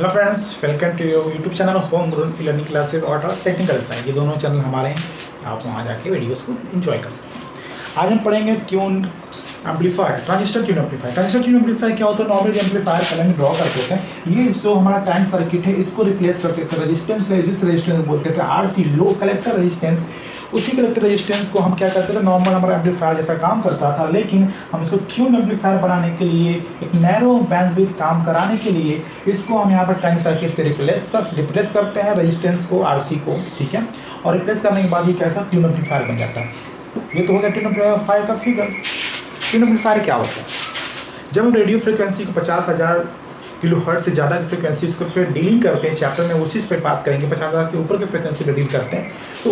Hello friends, welcome to your YouTube channel home grown learning classes और technical science. ये दोनों channel हमारे हैं, आप वहाँ जाके वीडियोस को एंजॉय कर सकते हैं। आज हम पढ़ेंगे tune amplifier, transistor tune amplifier. Transistor tune amplifier क्या होता है? नॉर्मल एम्पलीफायर पहले हम ड्रॉ करते थे। ये जो हमारा टैंक सर्किट है इसको रिप्लेस करते थे रेजिस्टेंस से, जिस रेजिस्टेंस बोलते थे आरसी, लो कलेक्टर रेजिस्टेंस। उसी कलेक्टर रेजिस्टेंस को हम क्या करते थे, नॉर्मल हमारा एम्पलीफायर जैसा काम करता था, लेकिन हम इसको ट्यून एम्पलीफायर बनाने के लिए, एक नैरो बैंडविड्थ काम कराने के लिए इसको हम यहाँ पर टैंक सर्किट से रिप्लेस करते हैं रेजिस्टेंस को, आरसी को, ठीक है। और रिप्लेस करने के बाद ये कैसा ट्यून एम्पलीफायर बन जाता है। ये तो हो गया ट्यून एम्पलीफायर का फिगर। ट्यून एम्पलीफायर क्या होता है? जब हम रेडियो फ्रिक्वेंसी को 50,000 किलो हर्ट्ज से ज़्यादा की फ्रिक्वेंसी उसको पे डीलिंग करते हैं, चैप्टर में उसी पे बात करेंगे, 50,000 के ऊपर की फ्रिक्वेंसी पे डील करते हैं, तो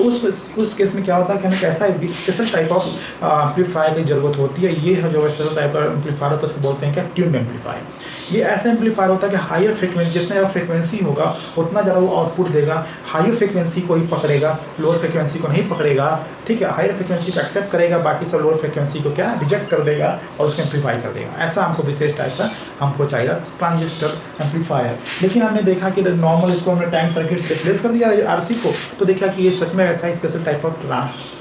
उस केस में क्या होता है कि हमें कैसा स्पेशल टाइप ऑफ एम्पलीफायर की ज़रूरत होती है। ये है जो स्पेशल टाइप का एम्पलीफायर होता है, उसको बोलते हैं क्या, ट्यून एम्पलीफायर। ये ऐसा एम्पलीफायर होता है कि हायर फ्रिक्वेंसी, जितना ज़्यादा फ्रिक्वेंसी होगा उतना ज़्यादा वो आउटपुट देगा। हायर फ्रिक्वेंसी को ही पकड़ेगा, लोअर फ्रिक्वेंसी को नहीं पकड़ेगा, ठीक है। हायर फ्रिक्वेंसी को एक्सेप्ट करेगा, बाकी सब लोअर फ्रिक्वेंसी को क्या रिजेक्ट कर देगा और उसको एम्पलीफाई कर देगा। ऐसा हमको विशेष टाइप का हमको चाहिए ट्रांजिस्टर एम्पलीफायर। लेकिन हमने देखा कि नॉर्मल इसको हमने टैंक सर्किट से रिप्लेस कर दिया आरसी को, तो देखा कि ये सच में ऐसा special type of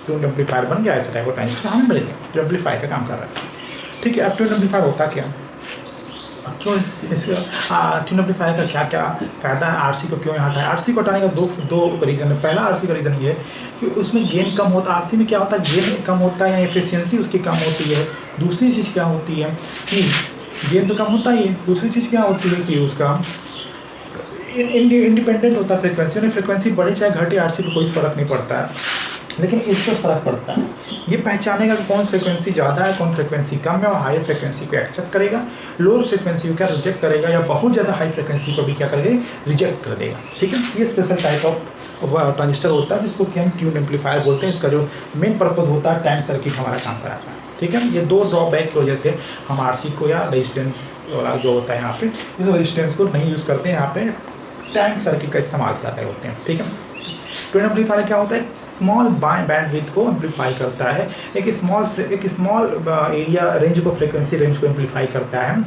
tune amplifier बन गया। ऐसा टाइप ऑफ ट्रांजिस्टर हमें मिल गया जो एम्पलीफायर का काम कर रहा है, ठीक है। अब ट्यून एम्पलीफायर होता क्या, क्यों ट्यून एम्पलीफायर का क्या क्या फ़ायदा है, आरसी को क्यों हटाए? आरसी को हटाने का दो रीज़न है। पहला आरसी का रीज़न ये है कि उसमें गेन कम होता है। आरसी में क्या होता है, गेन कम होता है या एफिशिएंसी उसकी कम होती है। दूसरी चीज़ क्या होती है कि गेन तो कम होता ही है, दूसरी चीज़ क्या होती है कि उसका इंडिपेंडेंट होता है फ्रिक्वेंसी। यानी फ्रिक्वेंसी बढ़े चाहे घटे, आरसी को कोई फ़र्क नहीं पड़ता है, लेकिन इससे फ़र्क पड़ता है। ये पहचानेगा कि कौन फ्रिक्वेंसी ज़्यादा है, कौन फ्रिक्वेंसी कम है, और हाई फ्रिक्वेंसी को एक्सेप्ट करेगा, लोअर फ्रिक्वेंसी को क्या रिजेक्ट करेगा, या बहुत ज़्यादा हाई फ्रिक्वेंसी को भी क्या करेगा, रिजेक्ट कर देगा, ठीक है। ये स्पेशल टाइप ऑफ ट्रांजिस्टर होता है जिसको कि हम ट्यून एम्पलीफायर बोलते हैं। इसका जो मेन पर्पज़ होता है, टैंक सर्किट हमारा काम कराता है, ठीक है। ये दो ड्रॉबैक की वजह से हम आरसी को या रेजिस्टेंस वाला जो होता है यहाँ पे, इस रेजिस्टेंस को नहीं यूज़ करते हैं, यहाँ पे टैंक सर्किट का इस्तेमाल कर रहे होते हैं, ठीक है। ट्यून एम्पलीफायर क्या होता है, स्मॉल बैंडविड्थ को एम्पलीफाई करता है, एक स्मॉल एरिया रेंज को, फ्रिक्वेंसी रेंज को एम्पलीफाई करता है,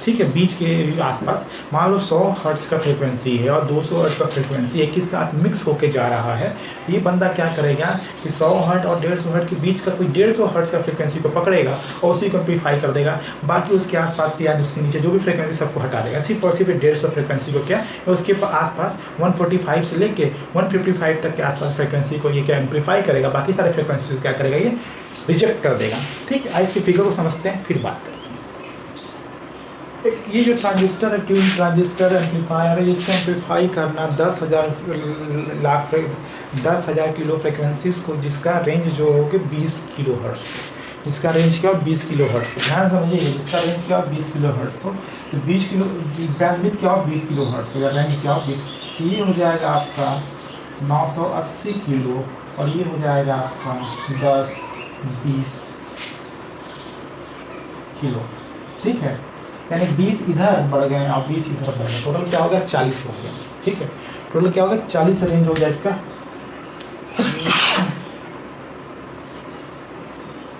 ठीक है। बीच के आसपास मान लो 100 हर्ट्ज का फ्रिक्वेंसी है और 200 हर्ट्ज का फ्रिक्वेंसी एक ही साथ मिक्स होके जा रहा है। ये बंदा क्या करेगा कि 100 हर्ट्ज और 150 हर्ट्ज के बीच का कोई 150 हर्ट्ज का फ्रिक्वेंसी को पकड़ेगा और उसी को एम्पलीफाई कर देगा। बाकी उसके आसपास की या उसके नीचे जो भी फ्रिक्वेंसी सबको हटा देगा, सिर्फ और सिर्फ 150 फ्रिक्वेंसी को क्या, उसके आसपास 145 से लेके 155 तक के आसपास फ्रिक्वेंसी को ये क्या एम्पलीफाई करेगा, बाकी सारे फ्रिक्वेंसी क्या करेगा, ये रिजेक्ट कर देगा, ठीक है। इसकी फिगर को समझते हैं, फिर बात करते हैं। ये जो ट्रांजिस्टर है, ट्यून ट्रांजिस्टर एम्पलीफायर है, इसको एम्पलीफाई करना 10,000 किलो फ्रिक्वेंसीज को, जिसका रेंज जो होगी 20 किलो हर्ट्ज, जिसका रेंज क्या 20 किलो हर्ट्ज, ध्यान समझिए, जिसका रेंज क्या 20 किलो हर्ट्ज, तो 20 किलो बैंडविड्थ क्या हो, 20 किलो हर्ट्ज, रेंज क्या हो 20, ये हो जाएगा आपका 980 किलो, और ये हो जाएगा आपका 10-20 किलो, ठीक है। यानी 20 इधर बढ़ गए और 20 इधर बढ़ गए, टोटल क्या हो गया 40 हो गया, ठीक है। टोटल क्या हो गया 40 रेंज हो गया इसका,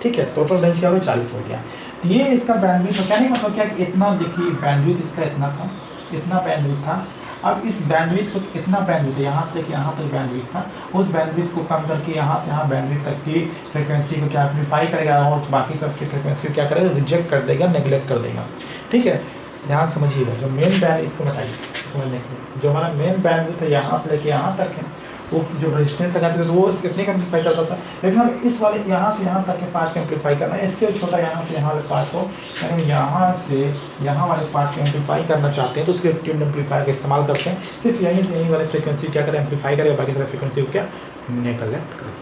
ठीक है। टोटल रेंज क्या हो गया 40 हो गया। तो ये इसका बैंडविड्थ तो कहने का मतलब क्या, इतना देखिए बैंडविड्थ इसका इतना था, इतना बैंडविड्थ था। अब इस बैंडविड्थ को कितना बैंडविड्थ है, यहाँ से लेकर यहाँ तक बैंडविड्थ था, उस बैंडविड्थ को कम करके यहाँ से यहाँ बैंडविड्थ तक की फ्रिक्वेंसी को क्या एम्पलीफाई करेगा और बाकी सबकी फ्रिक्वेंसी को क्या करेगा, रिजेक्ट कर देगा, नेगलेक्ट कर देगा, ठीक है। ध्यान समझिएगा, जो मेन बैंड, इसको बताइए समझने के लिए, जो हमारा मेन बैंडविड्थ है यहाँ से लेकर यहाँ तक है, वो जो रेजिस्टेंस लगाते थे वो कितने का एम्पलीफाई करता था, लेकिन हम इस वाले यहाँ से यहाँ तक के पार्ट को एम्पलीफाई करना है, इससे छोटा यहाँ से यहाँ वाले पार्ट को, यानी यहाँ से यहाँ वाले पार्ट को एम्पलीफाई करना चाहते हैं, तो उसके ट्यून एम्पलीफायर का इस्तेमाल करते हैं। सिर्फ यहीं से यहीं वाले फ्रिक्वेंसी क्या करें, एम्पलीफाई करें, बाकी सारे फ्रिक्वेंसी को क्या नेगलेक्ट करें,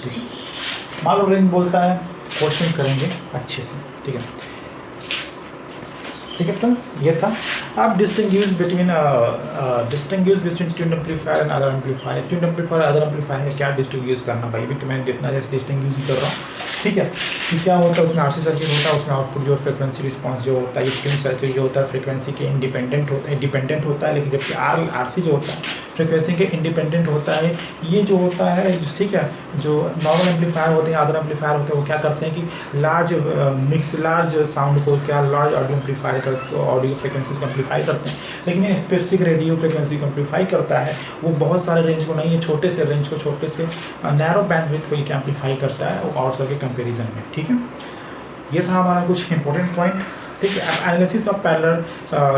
ठीक है। मान लो रेंज बोलता है, क्वेश्चन करेंगे अच्छे से, ठीक है, ठीक है फ्रेंड्स। ये था, आप distinguish between tune amplifier and other amplifier. Tune amplifier other amplifier है, क्या डिस्टिंग्विश करना भाई, भी तो मैं जितना जैसे डिस्टिंग्विश कर रहा हूँ ठीक है। कि क्या होता है उसमें आरसी सर्किट होता है, उसमें आउटपुट जो फ्रिक्वेंसी रिस्पांस जो होता है, ये ट्यून सर्किट जो होता है फ्रिक्वेंसी के डिपेंडेंट होता है, लेकिन जबकि आरसी जो होता है फ्रिक्वेंसी के इंडिपेंडेंट होता है। ये जो होता है, ठीक है, जो नॉर्मल एम्पलीफायर होते हैं, अदर एम्पलीफायर होते हैं, वो क्या करते हैं कि लार्ज साउंड को क्या लार्ज ऑडियो एम्पलीफाई करते, ऑडियो फ्रिक्वेंसी को एम्पलीफाई करते हैं। लेकिन ये स्पेसिफिक रेडियो फ्रिक्वेंसी को एम्पलीफाई करता है, वो बहुत सारे रेंज को नहीं है, छोटे से रेंज को, छोटे से नैरो बैंडविड्थ को ये एम्पलीफाई करता है वो और के कंपैरिजन में। ठीक है, ये था हमारा कुछ इंपॉर्टेंट पॉइंट। ठीक है, अब analysis of parallel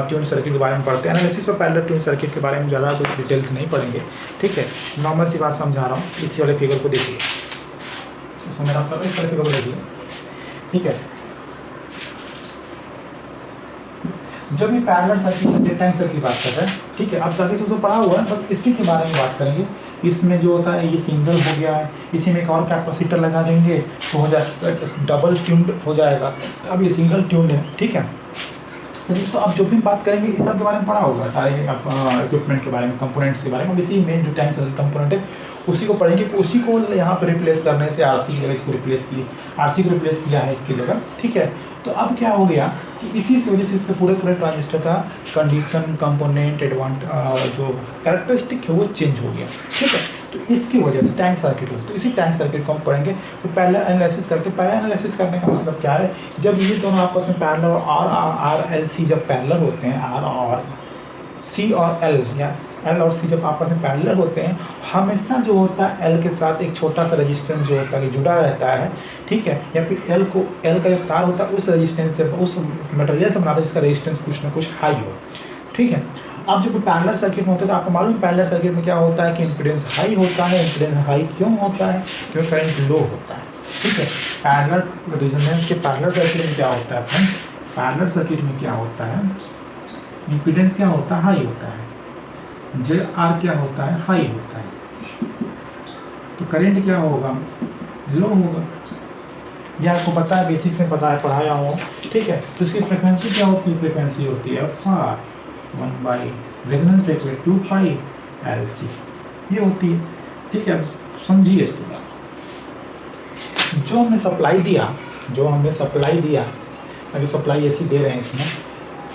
tune circuit के बारे में पढ़ते हैं। Analysis of parallel tune circuit के बारे में ज़्यादा कुछ डिटेल्स नहीं पढ़ेंगे। ठीक है, नॉर्मल सी बात समझा रहा हूँ। इसी वाले फिगर को देखिए, इसको मेरा इस वाले फिगर को देखिए। ठीक है, जब ये पैरेलल सर्किट डिटेक्ट सर्किट की बात कर रहे हैं, ठीक है, अब सर्किट उसको पढ़ा हुआ है, बस इसी के बारे में बात करेंगे। इसमें जो होता है ये सिंगल हो गया है, इसी में एक और कैपेसिटर लगा देंगे तो हो जाएगा डबल ट्यून्ड हो जाएगा। अब ये सिंगल ट्यून्ड है। ठीक है, तो दोस्तों अब जो भी बात करेंगे इस सब के बारे में पढ़ा होगा, सारे इक्विपमेंट के बारे में, कंपोनेंट्स के बारे में। इसी मेन जो टैंक कंपोनेंट है उसी को पढ़ेंगे, उसी को यहाँ पर रिप्लेस करने से आरसी इसको रिप्लेस की, आरसी को रिप्लेस किया है इसकी जगह। ठीक है, तो अब क्या हो गया कि इसी से वजह से इसके पूरे ट्रांजिस्टर का कंडीशन, कंपोनेंट, जो कैरेक्टरिस्टिक है वो चेंज हो गया। ठीक है, तो इसकी वजह से टैंक सर्किट हो, तो इसी टैंक सर्किट को हम पढ़ेंगे। तो पहले एनालिसिस करते, पहले एनालिसिस करने का मतलब क्या है, जब ये दोनों आपस में पैरेलल और आर एल सी जब पैरेलल होते हैं, आर और सी और एल या एल और सी जब आपस में पैरेलल होते हैं, हमेशा जो होता है एल के साथ एक छोटा सा रेजिस्टेंस जो होता है जुड़ा रहता है। ठीक है, या फिर एल का जो तार होता है उस रेजिस्टेंस से, उस मटेरियल से बनाता है जिसका रेजिस्टेंस कुछ ना कुछ हाई हो। ठीक है, अब जब पैरेलल सर्किट में होता है तो आपको मालूम है पैरेलल सर्किट में क्या होता है कि इम्पीडेंस हाई होता है। इम्पीडेंस हाई क्यों होता है? क्योंकि करंट लो होता है। ठीक है, पैरेलल रेजोनेंस के पैरेलल सर्किट में क्या होता है फ्रेंड्स, पैरेलल सर्किट में क्या होता है, इम्पीडेंस क्या होता है? हाई होता है। जेड आर क्या होता है? हाई होता है। तो करंट क्या होगा? लो होगा। यह आपको पता है, बेसिक्स में पता है, पढ़ाया हूँ। ठीक है, तो इसकी फ्रिक्वेंसी क्या होती है? फ्रिक्वेंसी होती है for 1 resonance frequency 2 pi L C, ये होती है। ठीक है, समझिए इसको। जो हमने सप्लाई दिया, अगर सप्लाई ऐसी दे रहे हैं इसमें,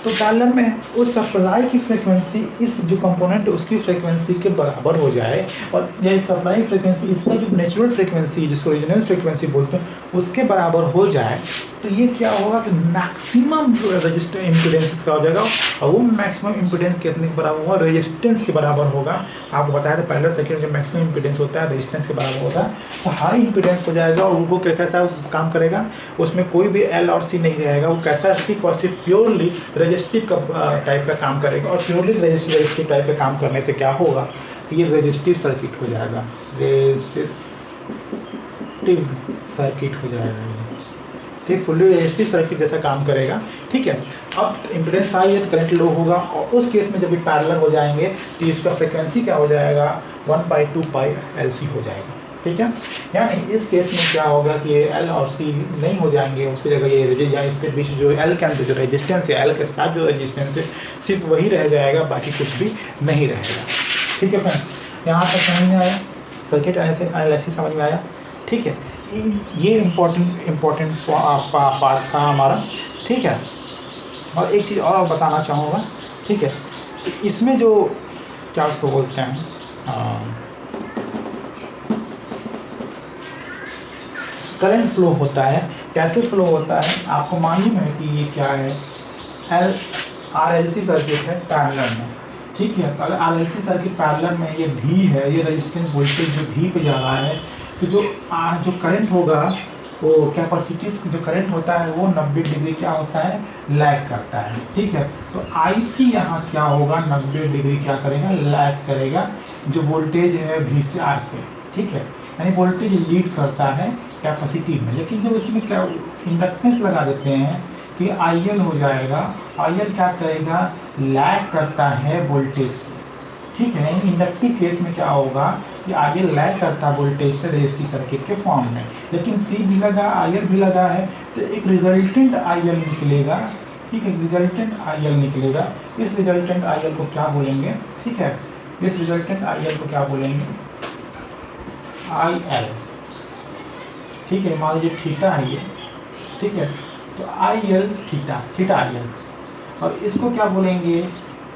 तो पैरेलल में उस सप्लाई की फ्रिक्वेंसी इस जो कंपोनेंट है उसकी फ्रिक्वेंसी के बराबर हो जाए, और ये सप्लाई फ्रिक्वेंसी इसका जो नेचुरल फ्रिक्वेंसी है जिसको रेजोनेंस फ्रिक्वेंसी बोलते हैं उसके बराबर हो जाए, तो ये क्या होगा कि मैक्सिमम रजिस्टर इम्पीडेंस का हो जाएगा। और वो मैक्सिमम इम्पीडेंस कितने के बराबर होगा? रेजिस्टेंस के बराबर होगा। आपको बताया था पैरेलल सर्किट में मैक्सिमम इम्पीडेंस होता है रेजिस्टेंस के बराबर होता है, तो हाई इम्पीडेंस हो जाएगा। और वो कैसा काम करेगा, उसमें कोई भी एल और सी नहीं रहेगा, वो कैसा सिर्फ और सिर्फ प्योरली रजिस्टिव टाइप का काम करेगा। और प्योरली रजिस्टिव टाइप का काम करने से क्या होगा, ये रजिस्टिव सर्किट हो जाएगा, रेजिस्टिव सर्किट हो जाएगा। ठीक, फुल्ली रेजिस्टिव सर्किट जैसा काम करेगा। ठीक है, अब इम्पीडेंस हाई है तो करंट लो होगा, और उस केस में जब भी पैरेलल हो जाएंगे तो इसका फ्रिक्वेंसी क्या हो जाएगा? 1/2 पाई एल सी हो जाएगा। ठीक है, यानी इस केस में क्या होगा कि एल और सी नहीं हो जाएंगे, उसकी जगह ये या इसके बीच जो एल के अंदर जो रेजिस्टेंस है, एल के साथ जो रेजिस्टेंस है सिर्फ वही रह जाएगा, बाकी कुछ भी नहीं रहेगा। ठीक है फ्रेंड्स, यहाँ तक समझ में आया? सर्किट एनालिसिस समझ में आया? ठीक है, ये इम्पोर्टेंट पार्ट था हमारा। ठीक है, और एक चीज़ और बताना चाहूँगा। ठीक है, इसमें जो क्या उसको बोलते हैं, करंट फ्लो होता है, कैसे फ्लो होता है आपको मालूम है कि ये क्या है? RLC सर्किट है पैरेलल में। ठीक है, तो अगर RLC सर्किट पैरेलल में ये V है, ये रेजिस्टेंस वोल्टेज जो V पे जा रहा है, तो जो करंट होगा वो कैपेसिटिव जो करंट होता है वो 90 डिग्री क्या होता है? लैग करता है। ठीक है, तो IC यहाँ क्या होगा? 90 डिग्री क्या करेगा? लैग करेगा जो वोल्टेज है V से R से। ठीक है, यानी वोल्टेज लीड करता है कैपेसिटिव में। लेकिन जब इसमें क्या इंडक्टेंस लगा देते हैं कि IL हो जाएगा, IL क्या करेगा? लैग करता है वोल्टेज से। ठीक है, इंडक्टिव केस में क्या होगा कि IL लैग करता है वोल्टेज से रेजिस्टिव सर्किट के फॉर्म में। लेकिन C भी लगा, IL भी लगा है, तो एक रिजल्टेंट IL निकलेगा। ठीक है, रिजल्टेंट IL निकलेगा। इस रिजल्टेंट IL को क्या बोलेंगे? ठीक है, इस रिजल्टेंट IL को क्या बोलेंगे? IL। ठीक है, मान लीजिए थीटा है ये, ठीक है, तो I L theta, theta I L, और इसको क्या बोलेंगे,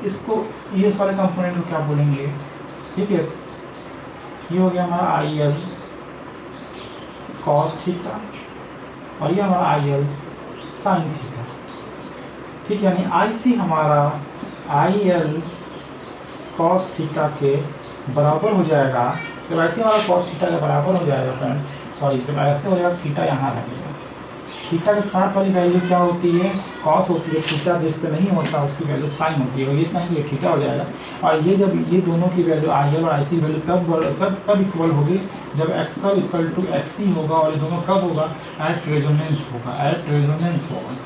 इसको ये सारे कंपोनेंट को क्या बोलेंगे, ठीक है, ये हो गया हमारा आई एल कॉस थीटा और ये हमारा आई एल साइन थीटा, ठीक है, यानी आई सी हमारा आई एल कॉस थीटा के बराबर हो जाएगा। तो ऐसे हमारा कॉस थीटा के बराबर हो जाएगा फ्रेंड्स, सॉरी, तो ऐसे हो जाएगा थीटा यहाँ लगेगा, थीटा के साथ वाली वैल्यू क्या होती है, कॉस होती है, थीटा जिस पे नहीं होता उसकी वैल्यू साइन होती है, और ये साइन ये थीटा हो जाएगा। और ये जब ये दोनों की वैल्यू आई एल और आई सी वैल्यू तब इक्वल होगी जब एक्सएल इक्वल टू एक्सी होगा, और ये दोनों कब होगा, एट रेजोनेंस होगा, एट रेजोनेंस होगा,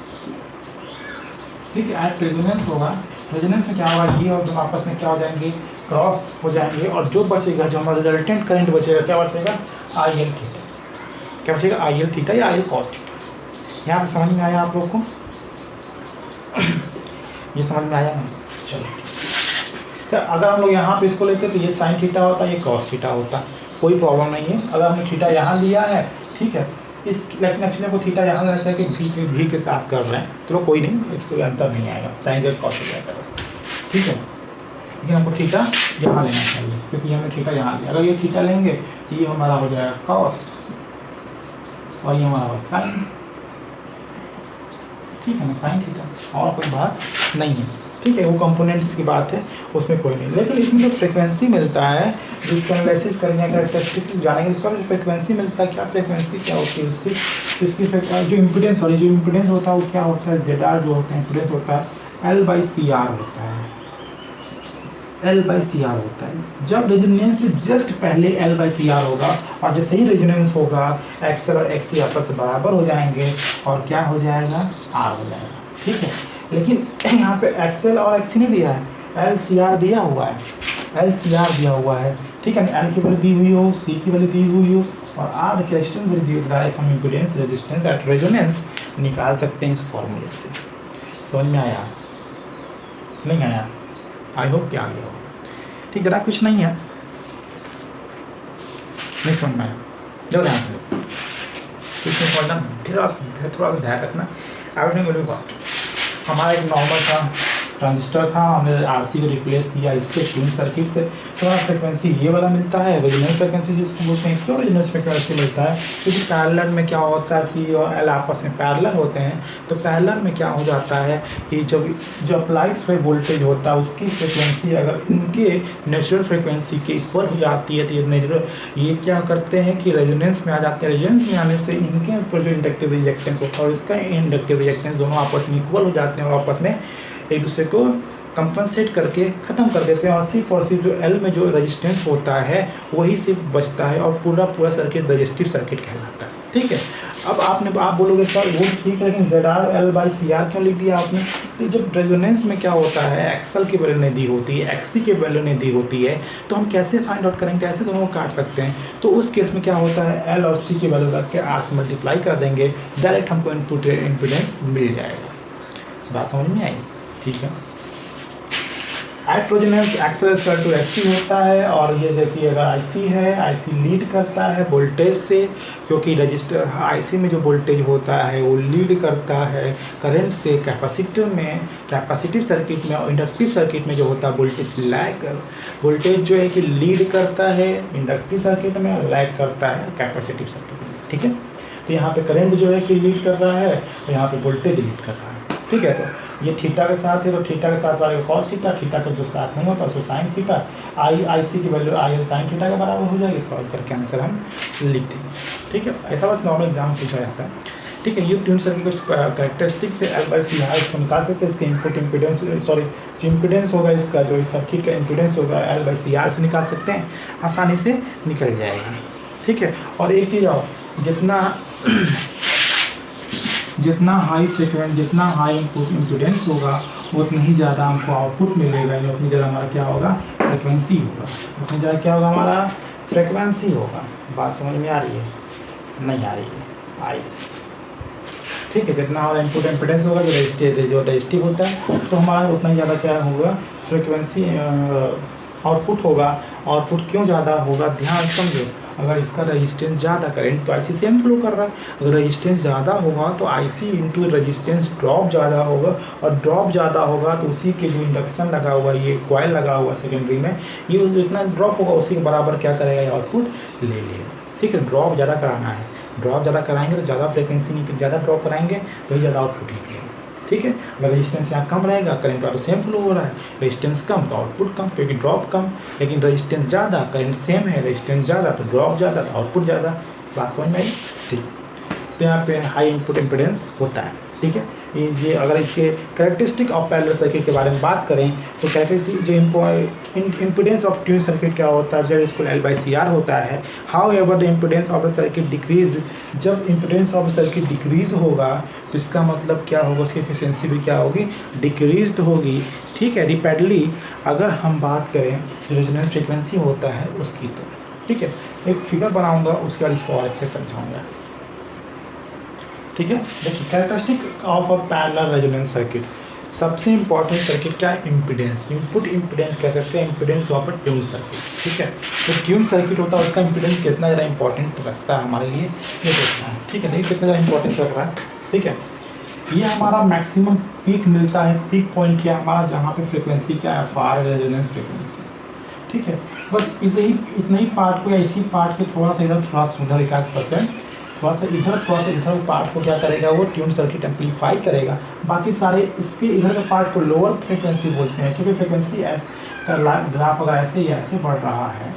ठीक है, एट रेजोनेंस होगा। रेजोनेंस में क्या होगा, ये और दोनों आपस में क्या हो जाएंगे, क्रॉस हो जाएंगे, और जो बचेगा, जो हमारा रिजल्टेंट करंट बचेगा, क्या बचेगा, आई एल थीटा, क्या बचेगा, आई एल थीटा या आई एल कॉस थीटा। यहाँ पे समझ में आया आप लोग को, ये समझ में आया ना, चलो। तो अगर हम लोग यहाँ पे इसको लेते तो ये साइन थीटा होता, ये कॉस थीटा होता, कोई प्रॉब्लम नहीं है। अगर हमने थीटा यहाँ लिया है, ठीक है, इस लेकिन एक्चुअली को थीटा यहाँ रहता है कि भी के साथ कर रहे हैं, चलो कोई नहीं, इसको अंतर नहीं आएगा, साइन और कॉस हो जाएगा बस, ठीक है। लेकिन हमको थीटा यहाँ लेना चाहिए क्योंकि हमने थीटा यहाँ लिया। अगर ये थीटा लेंगे तो ये हमारा हो जाएगा कॉस और ये हमारा साइन, ठीक है ना, साइन थीटा, और कोई बात नहीं है, ठीक है। वो कंपोनेंट्स की बात है, उसमें कोई नहीं। लेकिन इसमें जो फ्रिक्वेंसी मिलता है, जिसको एनालिसिस करेंगे, कैरेक्टरिस्टिक जानेंगे, उसका जो फ्रिक्वेंसी मिलता है, क्या फ्रिक्वेंसी क्या होती है उसकी, इसकी जो इम्पीडेंस, सॉरी, जो इम्पीडेंस होता है वो क्या होता है, जेड आर जो होता है इम्पीडेंस होता है एल बाई सी आर होता है, एल बाई सी आर होता है। जब रेजोनेंस से जस्ट पहले एल बाई सी आर होगा, और जैसे ही रेजोनेंस होगा एक्सएल और एक्सी आपस से बराबर हो जाएंगे, और क्या हो जाएगा, आर हो जाएगा, ठीक है। लेकिन यहाँ पे एक्सएल और एक्सी नहीं दिया है, एल सी आर दिया हुआ है, एल सी आर दिया हुआ है, ठीक है। एल की वैल्यू दी हुई हो, सी की वैल्यू दी हुई हो, और आर की रेजिस्टेंस वैल्यू दी हुई, हम इम्पीडेंस रेजिस्टेंस एट रेजोनेंस निकाल सकते हैं इस फॉर्मूले से। समझ में आया, नहीं आया, आई होप क्या आ गया हो, ठीक, ज़रा कुछ नहीं है, नहीं समझ में आया, जो ध्यान से इसमें थोड़ा सा ध्यान रखना। आई विल व्हाट, हमारा एक नॉर्मल था ट्रांजिस्टर था, हमने आरसी को रिप्लेस किया इससे ट्यून सर्किट से, तो हमारा फ्रिक्वेंसी ये वाला मिलता है, रेजोनेंस फ्रिक्वेंसी जिसको बोलते हैं। क्यों रेजोनेंस फ्रिक्वेंसी मिलता है, क्योंकि पैरेलल में क्या होता है, सी और एल आपस में पैरेलल होते हैं, तो पैरेलल में क्या हो जाता है कि जो अप्लाइड वोल्टेज होता है उसकी फ्रिक्वेंसी अगर इनके नेचुरल फ्रिक्वेंसी के इक्वल हो जाती है, तो ये क्या करते हैं कि रेजोनेंस में आ जाते हैं। रेजोनेंस में आने से इनके ऊपर जो इंडक्टिव रिएक्टेंस होता है और इसका इंडक्टिव रिएक्टेंस दोनों आपस में इक्वल हो जाते हैं, और आपस में एक दूसरे को कंपनसेट करके ख़त्म कर देते हैं, और सिर्फ जो एल में जो रेजिस्टेंस होता है वही सिर्फ बचता है, और पूरा सर्किट रजिस्टिव सर्किट कहलाता है, ठीक है। अब आप बोलोगे सर वो ठीक है, लेकिन Z R L by C R क्यों लिख दिया आपने, तो जब रेजोनेंस में क्या होता है, एक्सएल की वैल्यू नहीं दी होती है, एक्सी की वैल्यू नहीं दी होती है, तो हम कैसे फाइंड आउट करेंगे, कैसे दोनों को काट सकते हैं। तो उस केस में क्या होता है, एल और सी की वैल्यू रख के आर से मल्टीप्लाई कर देंगे, डायरेक्ट हमको इनपुट इम्पीडेंस मिल जाएगा। बात समझ में आई, ठीक है। At resonance XL equal to XC होता है, और ये देखिए अगर आईसी है, आईसी लीड करता है वोल्टेज से, क्योंकि रजिस्टर आईसी में जो वोल्टेज होता है वो लीड करता है करंट से। कैपेसिटिव सर्किट में और इंडक्टिव सर्किट में जो होता है वोल्टेज जो है कि लीड करता है इंडक्टिव सर्किट में, और लैग करता है कैपेसिटिव सर्किट में, ठीक है। तो यहाँ पे करंट जो है कि लीड कर रहा है, और यहाँ पे वोल्टेज लीड कर रहा है, ठीक है। तो ये थीटा के साथ है, तो थीटा के साथ वाले कॉस थीटा, थीटा का जो साथ नहीं होता उसको साइन थीटा, आई सी की value I L sine theta के बराबर हो जाएगी। सॉल्व करके आंसर हम लिख देंगे, ठीक है। ऐसा बस नॉर्मल एग्जाम पूछा जाता है, ठीक है। ये ट्यून सर्किट कुछ कैरेक्टरिस्टिक से एल बाई सी आर इसको निकाल सकते हैं। इसके इनपुट इम्पीडेंस, सॉरी, जो इम्पीडेंस होगा इसका, जो इस सर्किट का इम्पीडेंस होगा एल बाई सी आर से निकाल सकते हैं, आसानी से निकल जाएगा, ठीक है। और एक चीज़ और, जितना हाई फ्रिक्वेंस, जितना हाई इनपुट इम्पीडेंस होगा उतना ही ज़्यादा हमको आउटपुट मिलेगा, यानी उतनी ज़्यादा हमारा क्या होगा, फ्रिक्वेंसी होगा, उतनी ज़्यादा क्या होगा, हमारा फ्रिक्वेंसी होगा। बात समझ में आ रही है, नहीं आ रही है, आई, ठीक है। जितना हमारा इनपुट इम्पीडेंस होगा, जो रजिस्टिव होता है, तो हमारा उतना ही ज़्यादा क्या होगा, फ्रिक्वेंसी आउटपुट होगा। आउटपुट क्यों ज़्यादा होगा, ध्यान समझो, अगर इसका रजिस्टेंस ज़्यादा, करंट तो आईसी सेम फ्लो कर रहा है, अगर रजिस्टेंस ज़्यादा होगा तो आईसी इंटू रजिस्टेंस ड्रॉप ज़्यादा होगा, और ड्रॉप ज़्यादा होगा तो उसी के जो इंडक्शन लगा हुआ, ये कॉइल लगा हुआ सेकेंडरी में, ये जितना ड्रॉप होगा उसी के बराबर क्या करेगा, ये आउटपुट ले लेगा। ठीक है, ड्रॉप ज़्यादा कराना है, ड्रॉप ज़्यादा कराएंगे तो ज़्यादा फ्रिक्वेंसी नहीं, ज़्यादा ड्रॉप कराएंगे तो ज़्यादा आउटपुट निकलेगा। ठीक है, अगर रेजिस्टेंस यहाँ कम रहेगा, करंट तो सेम फ्लो हो रहा है, रेजिस्टेंस कम तो आउटपुट कम, क्योंकि ड्रॉप कम, लेकिन रेजिस्टेंस ज़्यादा, करंट सेम है, रेजिस्टेंस ज़्यादा तो ड्रॉप ज़्यादा तो आउटपुट ज़्यादा। बात समझ में आई? ठीक, तो यहाँ पे हाई इनपुट इम्पिडेंस होता है। ठीक है, ये अगर इसके कैरेक्टरिस्टिक ऑफ पैरेलल सर्किट के बारे में बात करें तो कैरेक्टरिस्टिक जो इम्पिडेंस ऑफ ट्यून सर्किट क्या होता है, जब इसको L/CR होता है। How ever the impedance of the circuit decrease, जब इम्पिडेंस ऑफ सर्किट डिक्रीज होगा तो इसका मतलब क्या होगा, उसकी एफिशिएंसी भी क्या होगी, डिक्रीज होगी। ठीक है, रिपीटली अगर हम बात करें रेजोनेंस फ्रीक्वेंसी होता है उसकी, तो ठीक है एक फिगर बनाऊंगा, उसके बाद इसको और अच्छे समझाऊंगा। ठीक है, देखिए characteristic of a parallel resonance circuit, सबसे इंपॉर्टेंट सर्किट क्या है, इम्पिडेंस, इनपुट इम्पिडेंस कह सकते हैं, impedance of a tune circuit. ठीक है, तो ट्यून सर्किट होता है उसका इम्पिडेंस कितना ज़्यादा इंपॉर्टेंट रखता है हमारे लिए, ये देखना है। ठीक है, देखिए कितना ज़्यादा इंपॉर्टेंस रख रहा है। ठीक है, ये हमारा मैक्सिमम पीक मिलता है, पीक पॉइंट क्या हमारा, जहाँ पे फ्रिक्वेंसी क्या है, फार रेजोनेंस फ्रिक्वेंसी। ठीक है, बस इतना ही पार्ट को, या इसी पार्ट के थोड़ा सा इधर, थोड़ा सा उधर, 1% थोड़ा सा इधर, थोड़ा सा इधर पार्ट को क्या करेगा, वो ट्यून सर्किट एम्पलीफाई करेगा। बाकी सारे इसके इधर के पार्ट को लोअर फ्रिक्वेंसी बोलते हैं, क्योंकि फ्रिक्वेंसी का ग्राफ अगर ऐसे या ऐसे बढ़ रहा है।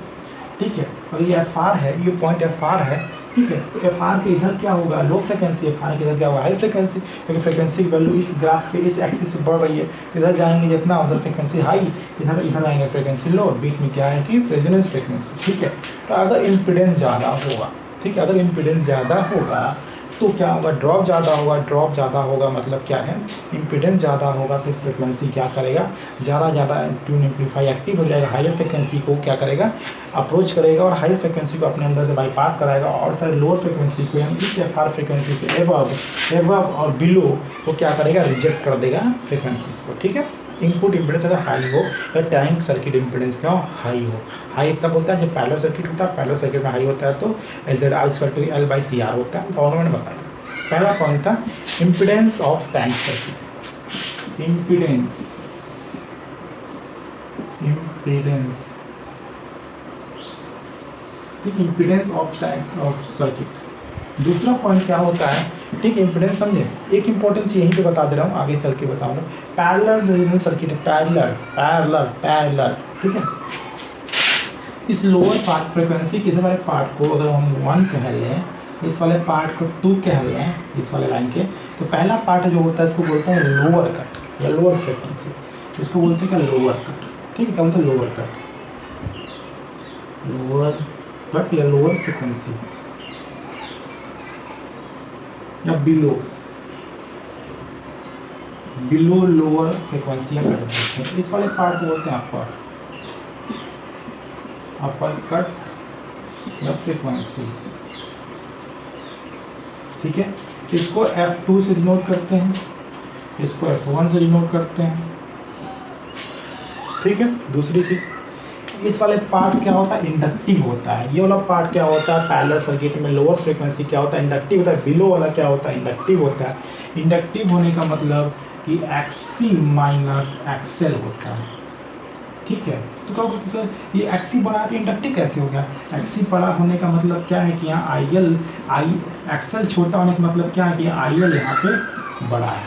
ठीक है, और ये FR है, ये पॉइंट FR है। ठीक है, तो FR के इधर क्या होगा, लो फ्रिक्वेंसी, FR के इधर क्या होगा, हाई फ्रिक्वेंसी, क्योंकि फ्रिक्वेंसी की वैल्यू इस ग्राफ पे इस एक्सिस से बढ़ रही है। इधर जाएंगे जितना, उधर फ्रिक्वेंसी हाई, इधर आएंगे फ्रिक्वेंसी लो, बीच में क्या है कि रेजोनेंस फ्रिक्वेंसी। ठीक है, तो अगर इम्पिडेंस ज़्यादा होगा, ठीक है, अगर इम्पिडेंस ज़्यादा होगा तो क्या होगा, ड्रॉप ज़्यादा होगा, ड्रॉप ज़्यादा होगा मतलब क्या है, इम्पिडेंस ज़्यादा होगा तो फ्रिक्वेंसी क्या करेगा, ज़्यादा ट्यून एम्पलीफाई एक्टिव हो जाएगा, हायर फ्रिक्वेंसी को क्या करेगा, अप्रोच करेगा, और हायर फ्रिक्वेंसी को अपने अंदर से बाईपास कराएगा, और सारे लोअर फ्रिक्वेंसी को यानी इस FR फ्रिक्वेंसी से एबव और बिलो को क्या करेगा, रिजेक्ट कर देगा फ्रिक्वेंसीज को। ठीक है, इनपुट इम्पिडेंस अगर हाई हो या टैंक सर्किट इम्पिडेंस क्या हो, हाई हो। हाई तब होता है जब पैरेलल सर्किट होता है, पैरेलल सर्किट में हाई होता है तो ZR/L/CR होता है। और मैंने बताया पहला पॉइंट था impedance of tank circuit, impedance impedance of tank of circuit. दूसरा पॉइंट क्या होता है, ठीक, इम्पिडेंस समझे, एक इंपॉर्टेंट चीज़ यहीं पे बता दे रहा हूँ, आगे चल के बताऊँगा। पैरेलल रेजोनेंस सर्किट है, पैरेलल। ठीक है, इस लोअर पार्ट फ्रिक्वेंसी के इधर वाले पार्ट को अगर हम 1 कह लें, इस वाले पार्ट को 2 कह लें, इस वाले लाइन के, तो पहला पार्ट जो होता है इसको बोलते हैं लोअर कट या लोअर फ्रिक्वेंसी, इसको बोलते हैं क्या, लोअर कट। ठीक है, क्या बोलते हैं, लोअर कट या लोअर फ्रिक्वेंसी या बिलो लोअर फ्रिक्वेंसी कट बोलते हैं। इस वाले पार्ट को बोलते हैं अपर कट या फ्रिक्वेंसी। ठीक है, इसको F2 से डिनोट करते हैं, इसको F1 से डिनोट करते हैं। ठीक है, दूसरी चीज़, इस वाले पार्ट क्या होता है, इंडक्टिव होता है। ये वाला पार्ट क्या होता है, पैरेलल सर्किट में लोअर फ्रिक्वेंसी क्या होता है, इंडक्टिव होता है। बिलो वाला क्या होता है, इंडक्टिव होता है। इंडक्टिव होने का मतलब कि XC माइनस XL होता है। ठीक है, तो कहोगे सर ये XC बड़ा है तो इंडक्टिव कैसे हो गया, XC बड़ा होने का मतलब क्या है कि यहाँ XL छोटा होने का मतलब क्या है कि IL यहाँ पे बड़ा है,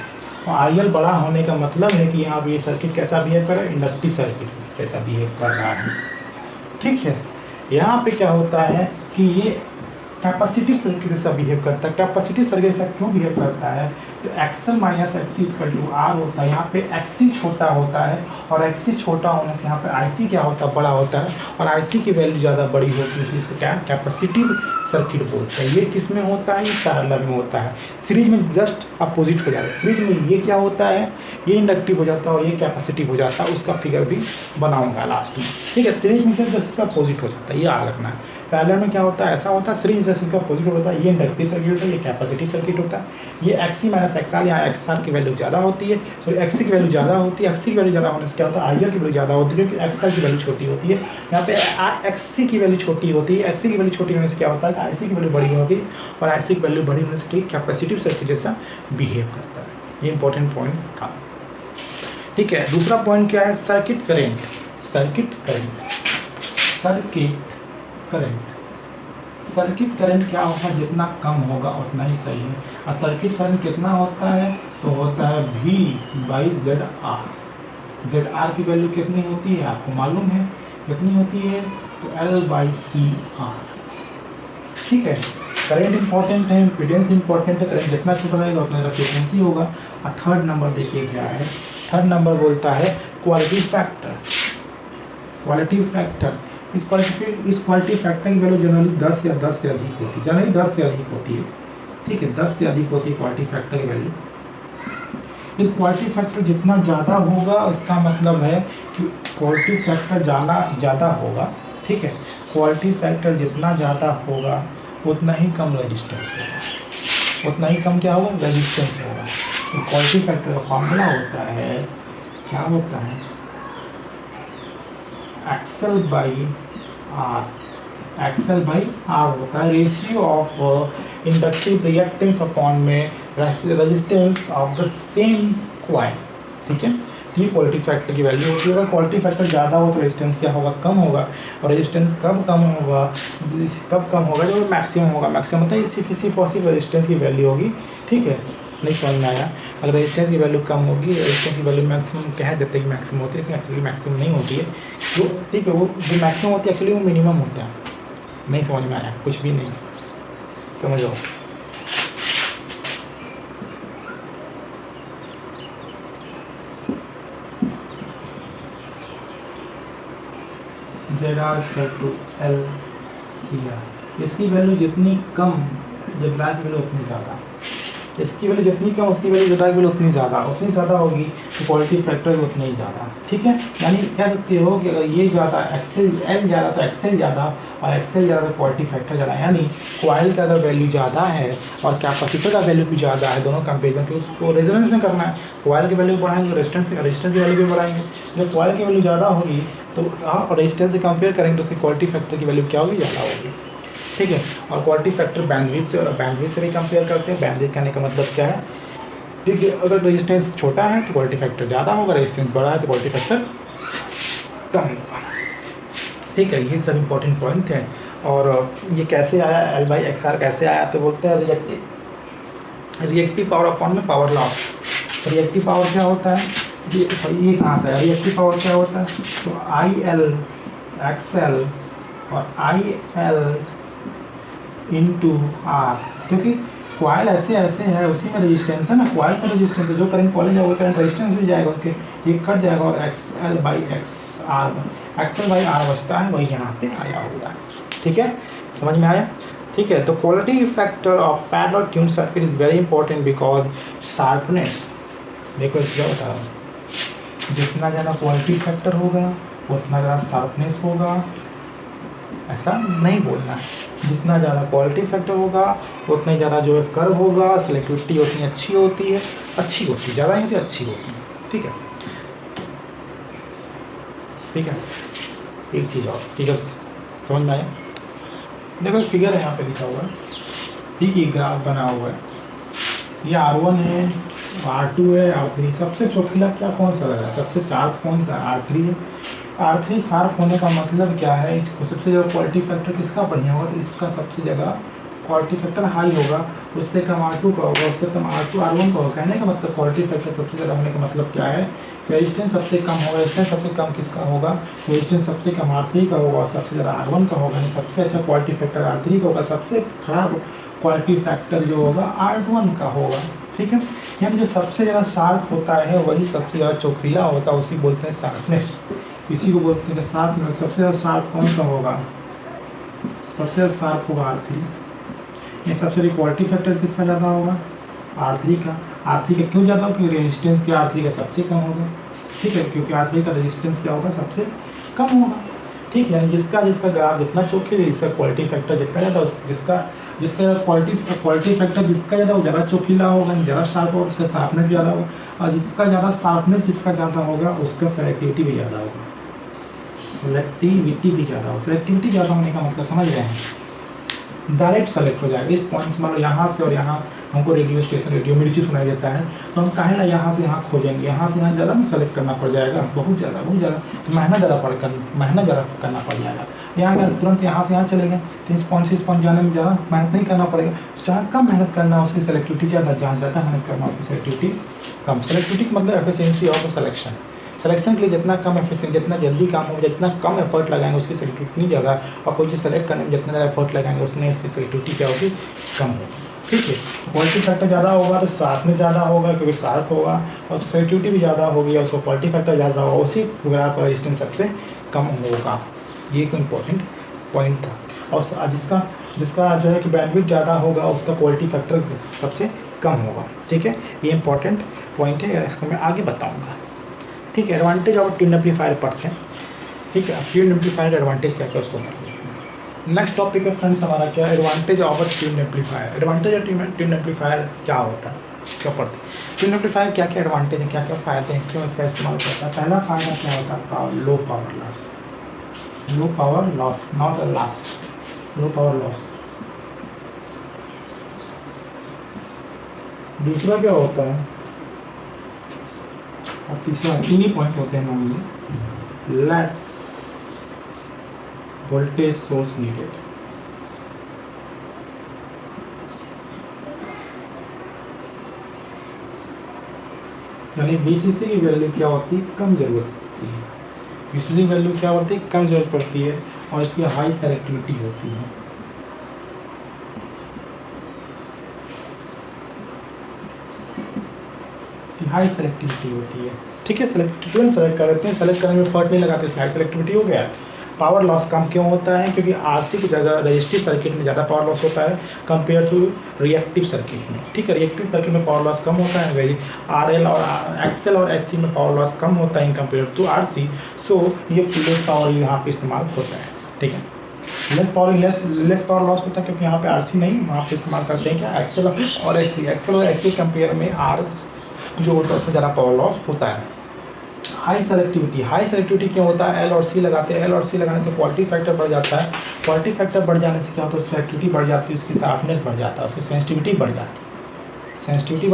और IL बड़ा होने का मतलब है कि यहाँ पे ये सर्किट कैसा बिहेव कर रहा है, इंडक्टिव सर्किट कैसा बिहेव कर रहा है। ठीक है, यहाँ पे क्या होता है कि ये कैपेसिटिव सर्किट जैसा बिहेव करता है। कैपेसिटिव सर्किट जैसा क्यों बिहेव करता है, तो XL माइनस XC R होता है। यहाँ पे XC छोटा होता है, और XC छोटा होने से यहाँ पे IC क्या होता है, बड़ा होता है, और IC की वैल्यू ज़्यादा बड़ी होती है, इसलिए इसको क्या कैपेसिटिव सर्किट बोलते हैं। ये किस में होता है, ये पैरेलल में होता है। सीरीज में जस्ट अपोजिट हो जाता है। सीरीज में ये क्या होता है, ये इंडक्टिव हो जाता है और ये कैपेसिटिव हो जाता है। उसका फिगर भी बनाऊंगा लास्ट में। ठीक है, सीरीज में जस्ट इसका अपोजिट हो जाता है, ये याद रखना है। पैरेलल में क्या होता है, ऐसा होता है सीरीज रेजिस्टेंस का अपोजिट होता है, ये इंडक्टिव सर्किट होता है, ये कैपेसिटिव सर्किट होता है। ये एक्सी माइनस एक्सआर, यहाँ एक्सआर की वैल्यू ज़्यादा होती है, सॉरी एक्सी की वैल्यू ज़्यादा होती है। एक्सी की वैल्यू ज़्यादा होने से क्या होता है, आईआर की वैल्यू ज़्यादा होती है क्योंकि एक्सआर की वैल्यू छोटी होती है। यहाँ पे एक्सी की वैल्यू छोटी होती है, एक्सी की वैल्यू छोटी होने से क्या होता है कि आईसी की वैल्यू बड़ी होती है, और आईसी की वैल्यू बड़ी होने से कैपेसिटिव सर्किट जैसा बिहेव करता है। ये इंपॉर्टेंट पॉइंट था, ठीक है। दूसरा पॉइंट क्या है, circuit current. Circuit current, circuit current, circuit current क्या होगा, जितना कम होगा उतना ही सही है। और सर्किट करंट कितना होता है, तो होता है V by Z R. Z R की वैल्यू कितनी होती है आपको मालूम है, कितनी होती है, तो L बाई सी आर, ठीक है। करंट इंपॉर्टेंट है, इम्पीडेंस इंपॉर्टेंट है, करंट जितना छोटा रहेगा उतना फ्रीक्वेंसी होगा। और थर्ड नंबर देखिए क्या है, थर्ड नंबर बोलता है क्वालिटी फैक्टर। क्वालिटी फैक्टर, इस क्वालिटी फैक्टर की वैल्यू जनरली 10 या 10 से अधिक होती है, जनरली 10 से अधिक होती है, ठीक है, 10 से अधिक होती है क्वालिटी फैक्टर की वैल्यू। इस क्वालिटी फैक्टर जितना ज़्यादा होगा उसका मतलब है कि क्वालिटी फैक्टर ज़्यादा होगा, ठीक है। क्वालिटी फैक्टर जितना ज़्यादा होगा उतना ही कम रेजिस्टेंस होगा, उतना ही कम क्या होगा, रेजिस्टेंस होगा। तो क्वालिटी फैक्टर का फॉर्मूला होता है, क्या होता है, X L by R, X L by R होता है ratio of inductive reactance upon में resistance of the same coil, ठीक है। ये क्वालिटी फैक्टर की वैल्यू होती है। अगर क्वालिटी फैक्टर ज़्यादा हो तो रेजिस्टेंस क्या होगा, कम होगा। और रेजिस्टेंस कब कम होगा, जब मैक्सिमम होगा। मैक्सिमम होता है सिर्फ और सिर्फ रेजिस्टेंस की वैल्यू होगी, ठीक है। नहीं समझ में आया, अगर रेजिस्टेंस की वैल्यू कम होगी, रेजिस्टेंस की वैल्यू मैक्सिमम कह देते हैं कि मैक्सिमम होती है, लेकिन एक्चुअली मैक्सिमम नहीं होती है, जो ठीक है वो जो मैक्सिमम होती है एक्चुअली वो मिनिमम होता है। नहीं समझ में आया, कुछ भी नहीं समझो। ZR to L C R, इसकी वैल्यू जितनी कम जेड आर की वैल्यू उतनी ज़्यादा, इसकी वैल्यू जितनी कम उसकी वैल्यू जेड आर की वैल्यू उतनी ज़्यादा होगी, तो क्वालिटी फैक्टर भी उतना ही ज़्यादा, ठीक है। यानी कह सकते हो कि अगर ये ज़्यादा एक्सेल एल ज़्यादा तो एक्सेल ज़्यादा, और एक्सेल ज़्यादा तो क्वालिटी फैक्टर ज़्यादा। यानी कॉइल का अगर वैल्यू ज़्यादा है और कैपेसिटर का वैल्यू भी ज़्यादा है, दोनों कंपेरिजन तो रेजोनेंस में करना है, कॉइल की वैल्यू बढ़ाएंगे, रेजिस्टेंस की वैल्यू भी बढ़ाएंगे। जब कॉइल की वैल्यू ज़्यादा होगी तो और रेजिस्टेंस से कंपेयर करेंगे तो उसकी क्वालिटी फैक्टर की वैल्यू क्या होगी, ज़्यादा होगी, ठीक है। और क्वालिटी फैक्टर बैंडविड्थ से भी कंपेयर करते हैं। बैंडविड्थ कहने का मतलब क्या है, ठीक है, अगर रेजिस्टेंस छोटा है तो क्वालिटी फैक्टर ज़्यादा होगा, रेजिस्टेंस बड़ा है तो क्वालिटी फैक्टर कम होगा, ठीक है। ये सब इंपॉर्टेंट पॉइंट है। और ये कैसे आया, एल बाई एक्स आर कैसे आया, तो बोलते हैं रिएक्टिव पावर अपॉन में पावर लॉस। रिएक्टिव पावर क्या होता है, ये कहाँ से है, रिएक्टिव पावर क्या होता है, तो आई एल एक्स एल और आई एल इंटू आर, क्योंकि कॉइल ऐसे है, उसी में रेजिस्टेंस है ना, कॉइल का रेजिस्टेंस है, जो करंट कॉइल जाएगा वो करंट रेजिस्टेंस भी जाएगा, उसके ये कट जाएगा और एक्स एल बाई आर बचता है, वही यहाँ पे आया होगा, ठीक है। समझ में आया, ठीक है। तो quality factor of parallel tune circuit is very important because sharpness, देखो क्या बता रहा हूँ, जितना ज़्यादा क्वालिटी फैक्टर होगा उतना ज़्यादा शार्पनेस होगा, ऐसा नहीं बोलना है। जितना ज़्यादा क्वालिटी फैक्टर होगा उतना ही ज़्यादा जो है कर्व होगा, सेलेक्टिविटी उतनी अच्छी होती है, ज़्यादा नहीं होती, अच्छी होती है, ठीक है, ठीक है। एक चीज़ और, फिगर समझ में आया, देखो फिगर है यहाँ पे लिखा हुआ है, ठीक है, ग्राफ बना हुआ है, ये R1 है, R2 है, R3, सबसे चौकीला क्या कौन सा लग रहा है, सबसे शार्प कौन सा, R3 है। R3 शार्प होने का मतलब क्या है, इसको सबसे ज़्यादा क्वालिटी फैक्टर किसका बढ़िया होगा, तो इसका सबसे ज़्यादा क्वालिटी फैक्टर हाई होगा, उससे कम R2 का होगा, उससे कम R1 का होगा। कहने का मतलब क्वालिटी फैक्टर सबसे ज़्यादा होने का मतलब क्या है, रेजिस्टेंस सबसे कम होगा, रेजिस्टेंस सबसे कम किसका होगा, रेजिस्टेंस सबसे कम R3 का होगा, सबसे ज़्यादा R1 का होगा। यानी सबसे अच्छा क्वालिटी फैक्टर R3 का होगा, सबसे खराब क्वालिटी फैक्टर जो होगा R1 का होगा, ठीक है। यानी जो सबसे ज़्यादा शार्प होता है वही सबसे ज़्यादा चौकीला होता है, उसी बोलते हैं शार्पनेस, इसी को बोलते हैं शार्पनेस। सबसे ज़्यादा शार्प कौन सा होगा, सबसे ज़्यादा शार्प होगा R3। ये सबसे क्वालिटी फैक्टर किसका ज़्यादा होगा, R3 का। R3 का क्यों ज़्यादा होगा, क्योंकि रेजिस्टेंस क्या R3 का सबसे कम होगा, ठीक है, क्योंकि R3 का रेजिस्टेंस क्या होगा, सबसे कम होगा, ठीक है, यानी जिसका जिसका ग्राफ जितना चौकीला, जिसका क्वालिटी फैक्टर जितना ज़्यादा, जिसका जिसका क्वालिटी फैक्टर जिसका ज़्यादा वो ज़्यादा चौकीला होगा, ज़्यादा शार्प होगा, उसका शार्पनेस ज़्यादा होगा, और जिसका ज़्यादा शार्पनेस जिसका ज़्यादा होगा उसका सेलेक्टिविटी भी ज़्यादा होगा। सेलेक्टिविटी भी ज़्यादा होगा, सेलेक्टिविटी ज़्यादा होने का मतलब समझ रहे हैं, डायरेक्ट सेलेक्ट हो जाएगा। इस पॉइंट्स मान लो यहाँ से और यहाँ हमको रेडियो स्टेशन रेडियो मिर्ची सुनाई देता है, तो हम काहे ना यहाँ से यहाँ खोजेंगे, यहाँ से यहाँ ज़्यादा सेलेक्ट करना पड़ जाएगा, बहुत ज़्यादा तो मेहनत ज़्यादा करना पड़ जाएगा। यहाँ अगर तुरंत यहाँ से यहाँ चले गए तो इस पॉइंट से इस पॉइंट जाने में ज़्यादा मेहनत नहीं करना पड़ेगा। जहाँ कम मेहनत करना उसकी सेलेक्टिविटी ज़्यादा, जहाँ ज़्यादा मेहनत करना उसकी सेलेक्टिविटी कम। सेलेक्टिविटी का मतलब एफिशिएंसी ऑफ सिलेक्शन। सिलेक्शन के लिए जितना कम एफिशिएंसी, जितना जल्दी काम हो, जितना कम एफर्ट लगाएंगे उसकी सेलेक्टिविटी ज़्यादा, और कोई चीज़ सेलेक्ट करने में जितना ज़्यादा एफर्ट लगाएंगे उसमें उसकी सेलेक्टिविटी क्या होगी, कम होगी। ठीक है, क्वालिटी फैक्टर ज़्यादा होगा तो शार्पनेस ज़्यादा होगा क्योंकि शार्प होगा, और उसकी सेलेक्टिविटी भी ज़्यादा होगी और उसको क्वालिटी फैक्टर ज़्यादा होगा, उसी ग्राफ का रेजिस्टेंस सबसे कम होगा। ये एक इम्पॉर्टेंट पॉइंट था। और जिसका जो है कि बैंडविड्थ ज़्यादा होगा उसका क्वालिटी फैक्टर सबसे कम होगा। ठीक है, ये इंपॉर्टेंट पॉइंट है, इसको मैं आगे बताऊँगा। ठीक है, एडवांटेज ऑफ ट्यून एम्पलीफायर पढ़ते हैं। ठीक है, ट्यून एम्पलीफायर एडवांटेज क्या क्या उसको पढ़ते हैं। नेक्स्ट टॉपिक है फ्रेंड्स हमारा क्या, advantage of tune amplifier. Advantage of tune amplifier क्या होता है, क्या पढ़ते हैं। ट्यून एम्पलीफायर क्या क्या एडवांटेज है, क्या क्या फ़ायदे हैं, क्यों इसका इस्तेमाल करता है। पहला फ़ायदा क्या होता है, low power loss, not a loss, low power loss. दूसरा क्या होता है, और तीसरा तीन ही पॉइंट होते हैं normally, less voltage source needed. यानी VCC की वैल्यू क्या होती है, कम जरूरत पड़ती है। VCC की वैल्यू क्या होती है, कम जरूरत पड़ती है, और इसकी हाई सेलेक्टिविटी होती है। हाई सेलेक्टिविटी होती है। ठीक है, सेलेक्टिविटी सेलेक्ट कर लेते हैं, सेलेक्ट करने में फर्क नहीं लगाते, इसलिए हाई सेलेक्टिविटी हो गया। पावर लॉस कम क्यों होता है, क्योंकि RC की जगह रजिस्टिव सर्किट में ज़्यादा पावर लॉस होता है कंपेयर टू रिएक्टिव सर्किट में। ठीक है, रिएक्टिव सर्किट में पावर लॉस कम होता है, वही RL और XL और XC में पावर लॉस कम होता है इन कंपेयर टू RC। सो ये लेस पावर यहाँ पे इस्तेमाल होता है। ठीक है, लेस पावर लॉस होता है क्योंकि यहाँ पे RC नहीं, वहाँ पे इस्तेमाल करते हैं क्या, XL और XC कंपेयर में R जो होता है उसमें ज़्यादा पावर लॉस होता है। हाई सेलेक्टिविटी क्यों होता है, L और C लगाते हैं। L और C लगाने से क्वालिटी फैक्टर बढ़ जाता है। क्वालिटी फैक्टर बढ़ जाने से क्या होता है, सेलेक्टिविटी बढ़ जाती है, उसकी शार्पनेस बढ़ जाता है, उसकी सेंसिटिविटी बढ़ जाती है, सेलेक्टिविटी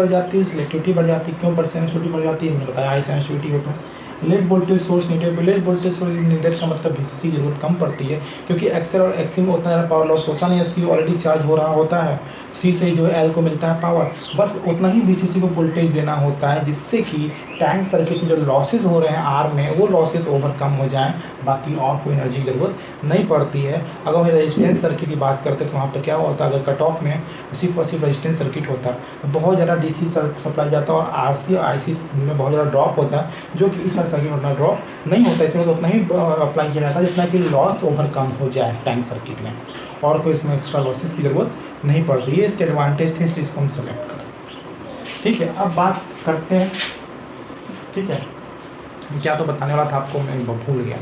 बढ़ जाती है। क्यों पर सेंसिटिविटी बढ़ जाती है, मैंने बताया हाई सेंसिटिविटी होता है। लेस वोल्टेज सोर्स नीडेड का मतलब VCC की जरूरत कम पड़ती है, क्योंकि XL और XC में उतना ज़्यादा पावर लॉस होता नहीं है। C ऑलरेडी चार्ज हो रहा होता है, C से जो है L को मिलता है पावर, बस उतना ही VCC को वोल्टेज देना होता है, जिससे कि टैंक सर्किट में जो लॉसेज हो रहे हैं R में, वो लॉसेज ओवरकम हो जाएं, बाकी और कोई एनर्जी की ज़रूरत नहीं पड़ती है। अगर हम रेजिस्टेंस सर्किट की बात करते हैं तो वहाँ पर क्या होता है, अगर कट ऑफ में सिर्फ और सिर्फ रेजिस्टेंस सर्किट होता है तो बहुत ज़्यादा DC सप्लाई जाता है, और RC और IC में बहुत ज़्यादा ड्रॉप होता है, जो कि इस सर्किट में उतना ड्रॉप नहीं होता। इसमें तो उतना ही अप्लाई किया जाता है जितना कि लॉस ओवरकम हो जाए टैंक सर्किट में, और कोई इसमें एक्स्ट्रा लॉसेस की ज़रूरत नहीं पड़ती है। इसके एडवांटेज थे, इसलिए इसको हम सेलेक्ट करें। ठीक है, अब बात करते हैं। ठीक है, क्या तो बताने वाला था आपको, मैं भूल गया।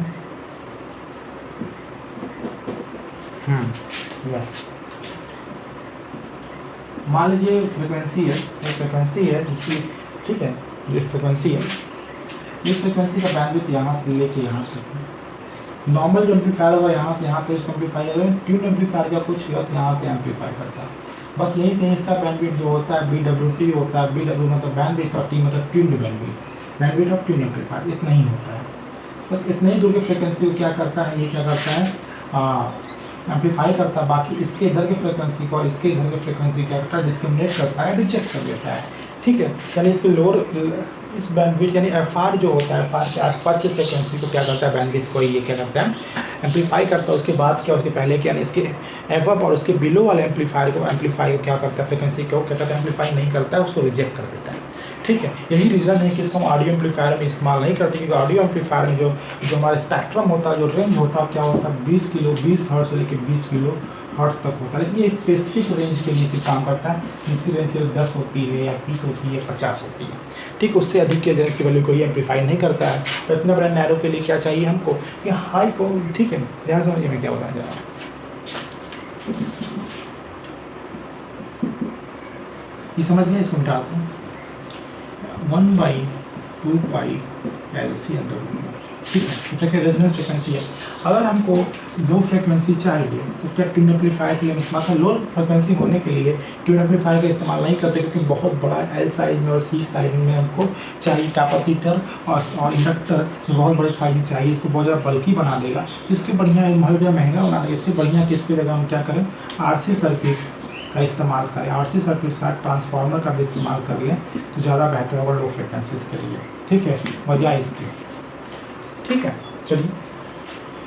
यस, मान लीजिए फ्रिक्वेंसी है जिसकी, ठीक है, ये फ्रिक्वेंसी है, इस फ्रिक्वेंसी का बैंडविड्थ यहाँ से लेके यहाँ तक। नॉर्मल जो एम्पलीफायर होगा यहाँ से यहाँ पे इसको एम्पलीफाई करें, ट्यून एम्पलीफायर का कुछ बस यहाँ से एम्पलीफाई करता है, बस यहीं से इसका बैंडविड्थ जो होता है BWT होता है। BW मतलब बैंडविड्थ और T मतलब tune bandwidth of tune amplifier, इतना ही होता है। बस इतने ही दूर की फ्रिक्वेंसी को क्या करता है, ये क्या करता है, एम्पलीफाई करता है। बाकी इसके इधर की फ्रिक्वेंसी को और इसके इधर की फ्रिक्वेंसी क्या करता है, डिस्क्रिमिनेट करता है, रिजेक्ट कर देता है। ठीक है, यानी इसके लोअर इस बैंडविड्थ यानी FR जो होता है, FR के आसपास की फ्रिक्वेंसी को क्या करता है, बैंडविड्थ को ये क्या करता है, एम्पलीफाई करता है। उसके बाद क्या, उसके पहले क्या, यानी इसके एवब और उसके बिलो वाले एम्पलीफाई को क्या करता है, फ्रिक्वेंसी को क्या करता है, एम्पलीफाई नहीं करता है, उसको रिजेक्ट कर देता है। ठीक है, यही रीज़न है कि इसको हम ऑडियो एम्पलीफायर में इस्तेमाल नहीं करते, क्योंकि ऑडियो एम्पलीफायर में जो हमारा स्पेक्ट्रम होता है, जो रेंज होता है, क्या होता है 20 हर्ट्ज से लेकर 20 किलो हर्ट्ज तक होता है। लेकिन ये स्पेसिफिक रेंज के लिए सिर्फ काम करता है, जिसकी रेंज के 10 होती है या 20 होती है, 50 होती है। ठीक, उससे अधिक के रेंज की वैल्यू कोई एम्पलीफाई नहीं करता है। तो इतना बड़ा नैरो के लिए क्या चाहिए हमको कि हाई को, ठीक है, ध्यान समझिए मैं क्या बताना चाह रहा हूँ। ये समझ गए, इसको मिटाता हूँ। 1/2π LC ठीक है, रेजोनेंस फ्रिक्वेंसी है। अगर हमको लो फ्रिक्वेंसी चाहिए तो क्या ट्यून एम्पलीफायर के लिए हम इस्तेमाल लो फ्रिक्वेंसी होने के लिए ट्यून एम्पलीफायर का इस्तेमाल नहीं करते, क्योंकि बहुत बड़ा एल साइज में और सी साइज में हमको चाहिए कैपेसिटर और इंडक्टर जो बहुत बड़े साइज चाहिए, इसको बहुत ज़्यादा बल्कि बना देगा। इसके बढ़िया बहुत ज़्यादा महंगा बना देगा। इससे बढ़िया कि इसकी जगह हम क्या करें, RC सर्किट का इस्तेमाल करें, RC सर्किट साथ ट्रांसफार्मर का भी इस्तेमाल कर लें तो ज़्यादा बेहतर होगा लो फ्रिक्वेंसीज के लिए। ठीक है, बजाय इसके। ठीक है, चलिए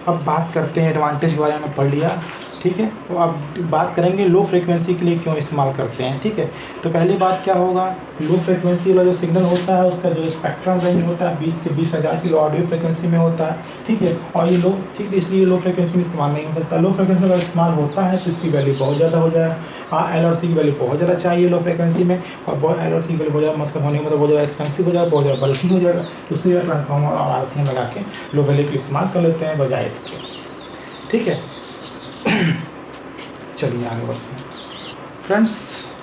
अब बात करते हैं एडवांटेज के बारे में पढ़ लिया। ठीक है, तो अब बात करेंगे लो फ्रिक्वेंसी के लिए क्यों इस्तेमाल करते हैं। ठीक है, तो पहली बात क्या होगा, लो फ्रिक्वेंसी वाला जो सिग्नल होता है उसका जो स्पेक्ट्रम रेंज होता है 20 से 20,000 किलो ऑडियो फ्रिक्वेंसी में होता है। ठीक है, और ये लो, ठीक है, इसलिए लो फ्रिक्वेंसी में इस्तेमाल नहीं हो सकता। लो फ्रिक्वेंसी में अगर इस्तेमाल होता है तो इसकी वैल्यू बहुत ज़्यादा हो जाए। LRC की वैल्यू बहुत ज़्यादा चाहिए लो फ्रिक्वेंसी में, और LRC की वैल्यू बहुत ज़्यादा मतलब होने का मतलब बहुत ज़्यादा एक्सपेंसिव हो जाएगा, बहुत ज़्यादा बल्कि हो जाएगा। तो उससे ट्रांसफार्मर और RC लगा के लो वैल्यू का इस्तेमाल कर लेते हैं बजाय इसके। ठीक है, चलिए आगे बढ़ते हैं फ्रेंड्स।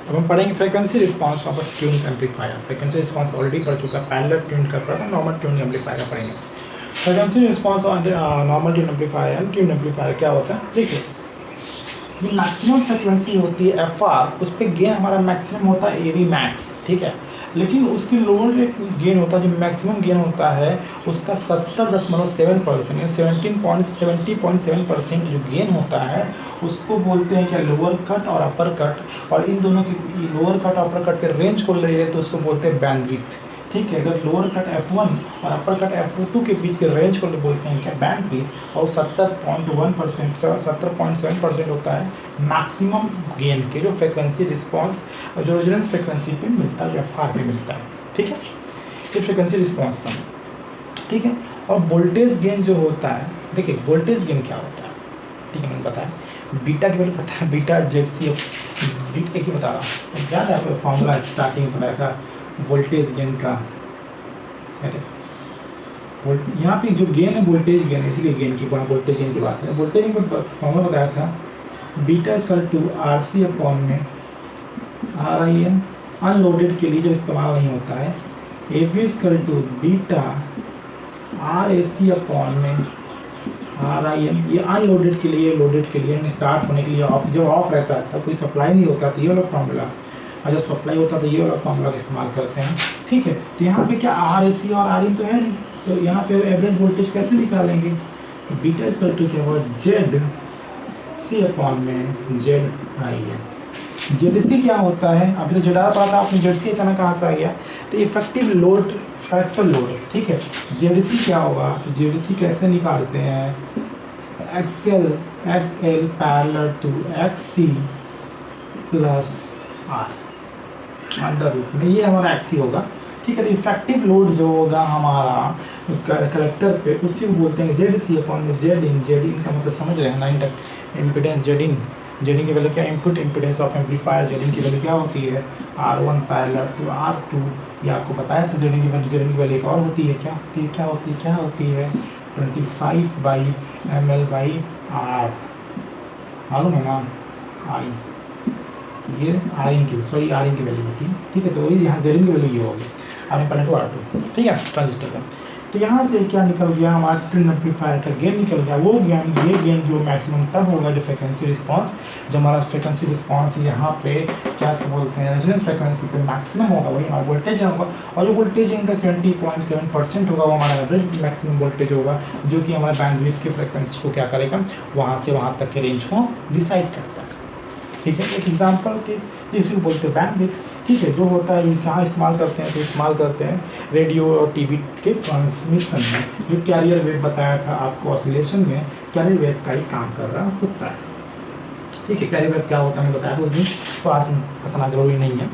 अब हम पढ़ेंगे फ्रीक्वेंसी रिस्पांस वापस tune amplifier. Frequency response already पढ़ चुका है, पैरेलल ट्यून का पढ़ा, नॉर्मल ट्यून एम्पलीफायर का पढ़ेंगे। फ्रीक्वेंसी रिस्पांस और normal tune amplifier and tune amplifier क्या होता है देखिए। ये मैक्सिमम फ्रीक्वेंसी होती है FR, उस पर गेन हमारा मैक्सिमम होता है AV मैक्स। ठीक है, लेकिन उसकी लोअर एक गेन होता है, जो मैक्सिमम गेन होता है उसका 70.7% या 70.7% जो गेन होता है उसको बोलते हैं क्या, लोअर कट और अपर कट। और इन दोनों की लोअर कट और अपर कट के रेंज को ले रहे तो उसको बोलते हैं बैंडविड्थ। ठीक है, अगर लोअर कट F1 और अपर कट F2 के बीच के रेंज को बोलते हैं क्या, बैंडविड्थ। और 70.7% होता है मैक्सिमम गेन के जो फ्रिक्वेंसी रिस्पांस जो रेजोनेंस फ्रिक्वेंसी पे मिलता है, जो FR पे मिलता है। ठीक है, ये फ्रिक्वेंसी रिस्पांस था। ठीक है, और वोल्टेज गेन जो होता है, देखिए वोल्टेज गेन क्या होता है। ठीक है, मैंने बताया बीटा की वैल्यू पता है, बीटा ZC बीटा की बता रहा हूँ, याद है आपको फॉर्मूला स्टार्टिंग में बताया था वोल्टेज गेन का। यहाँ पे जो गेन है वोल्टेज गेन, इसीलिए गेन की वोल्टेज गेन की बात है। वोल्टेज गेन को फॉर्मूला बताया था beta equal to RC upon में RIN, अनलोडेड के लिए जो इस्तेमाल नहीं होता है। AV equal to beta RAC upon में RIN, ये अनलोडेड के लिए, लोडेड के लिए, स्टार्ट होने के लिए ऑफ, जब ऑफ रहता है तब कोई सप्लाई नहीं होता तो ये वाला फॉर्मूला, और जब सप्लाई होता है तो ये वाला फॉर्मूला का इस्तेमाल करते हैं। ठीक है, तो यहाँ पे क्या RAC और RIN तो है नहीं, तो यहाँ पे एवरेज वोल्टेज कैसे निकालेंगे, बीटा इक्वल टू क्या होगा ZC अपॉन में ZIN। ZC क्या होता है, अभी तो ZR पढ़ा था आपने, ZC अचानक कहाँ से आ गया, तो इफेक्टिव लोड फैक्टर लोड। ठीक है, ZC क्या होगा, तो ZC कैसे निकालते हैं, XL parallel to XC plus R under root में, ये हमारा XC होगा। ठीक है, तो इफेक्टिव लोड जो होगा हमारा कलेक्टर पे उसी को बोलते हैं ZC अपॉन में ZIN। ZIN का मतलब समझ रहे हैं ना, इम्पिडेंस ZIN की वैल्यू क्या, input impedance of amplifier ZIN की वैल्यू क्या होती है, R1 पैरेलल टू R2। ये आपको बताया था ZIN की वैल्यू एक और होती है, क्या होती है 25/mL/R, मालूम है ना, I ये RIN की वैल्यू होती है। ठीक है, तो वही यहाँ ZIN की वैल्यू ये होगी R1 पैरेलल टू R2। ठीक है, ट्रांजिस्टर का। तो यहाँ से क्या निकल गया, हमारा ट्यून एम्पलीफायर का गेन निकल गया। वो गेन, ये गेन जो मैक्सिमम तब होगा जो फ्रिक्वेंसी रिस्पांस, जो हमारा फ्रिक्वेंसी रिस्पांस यहाँ पे क्या से बोलते हैं, रेजोनेंस फ्रिक्वेंसी पे मैक्सिमम होगा, वही हमारा वोल्टेज होगा। और जो वोल्टेज इनका 70.7% होगा वो हमारा एवरेज मैक्सिमम वोल्टेज होगा, जो कि हमारे बैंडविड्थ की फ्रिक्वेंसी को क्या करेगा, वहाँ से वहाँ तक के रेंज को डिसाइड करता है। ठीक है, एक एग्जांपल के इसी को बोलते हैं बैंडविड्थ। ठीक है, जो होता है ये कहाँ इस्तेमाल करते हैं, तो इस्तेमाल करते हैं रेडियो और टीवी के ट्रांसमिशन में। जो कैरियर वेव बताया था आपको ऑसिलेशन में, कैरियर वेव का ही काम कर रहा होता है। ठीक है, कैरियर वेव क्या होता है मैंने बताया था उस दिन, तो आज बताना जरूरी नहीं है।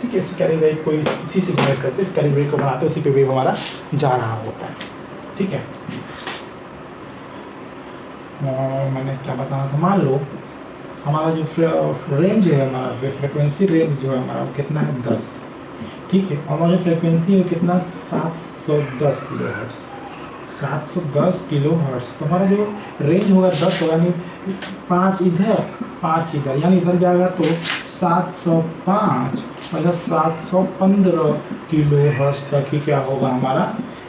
ठीक है। इस कैरी वेव को इसी से जनरेट करते हैं, इस कैरी वेव को बनाते हैं, उसी पे वेव हमारा जा रहा होता है। ठीक है। मैंने क्या बताना था, मान लो हमारा जो रेंज है, हमारा फ्रिक्वेंसी रेंज जो है हमारा वो कितना है 10। ठीक है। और हमारी फ्रिक्वेंसी है कितना 710 किलो हर्ट्ज, 710 किलो हर्ट्ज। तो हमारा जो रेंज होगा 10 होगा, यानी 5 इधर 5 इधर, यानी इधर जाएगा तो 705 मतलब 715 किलो हर्ट्ज तक ही क्या होगा हमारा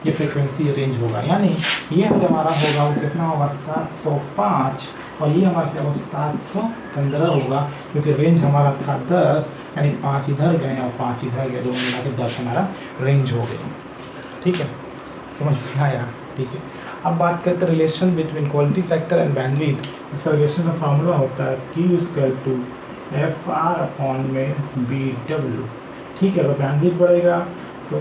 ये फ्रिक्वेंसी रेंज होगा। यानी ये जो हमारा होगा वो कितना होगा 705 और ये हमारा क्या होगा 715 होगा, क्योंकि रेंज हमारा था 10, यानी 5 इधर गए और 5 इधर गए, दोनों मिला के 10 हमारा रेंज हो गया। ठीक है, समझ में आया। ठीक है। अब बात करते हैं relation between quality factor and bandwidth. इसका रिलेशन का फार्मूला होता है Q//FR/BW। ठीक है। अगर बैंडविड्थ बढ़ेगा तो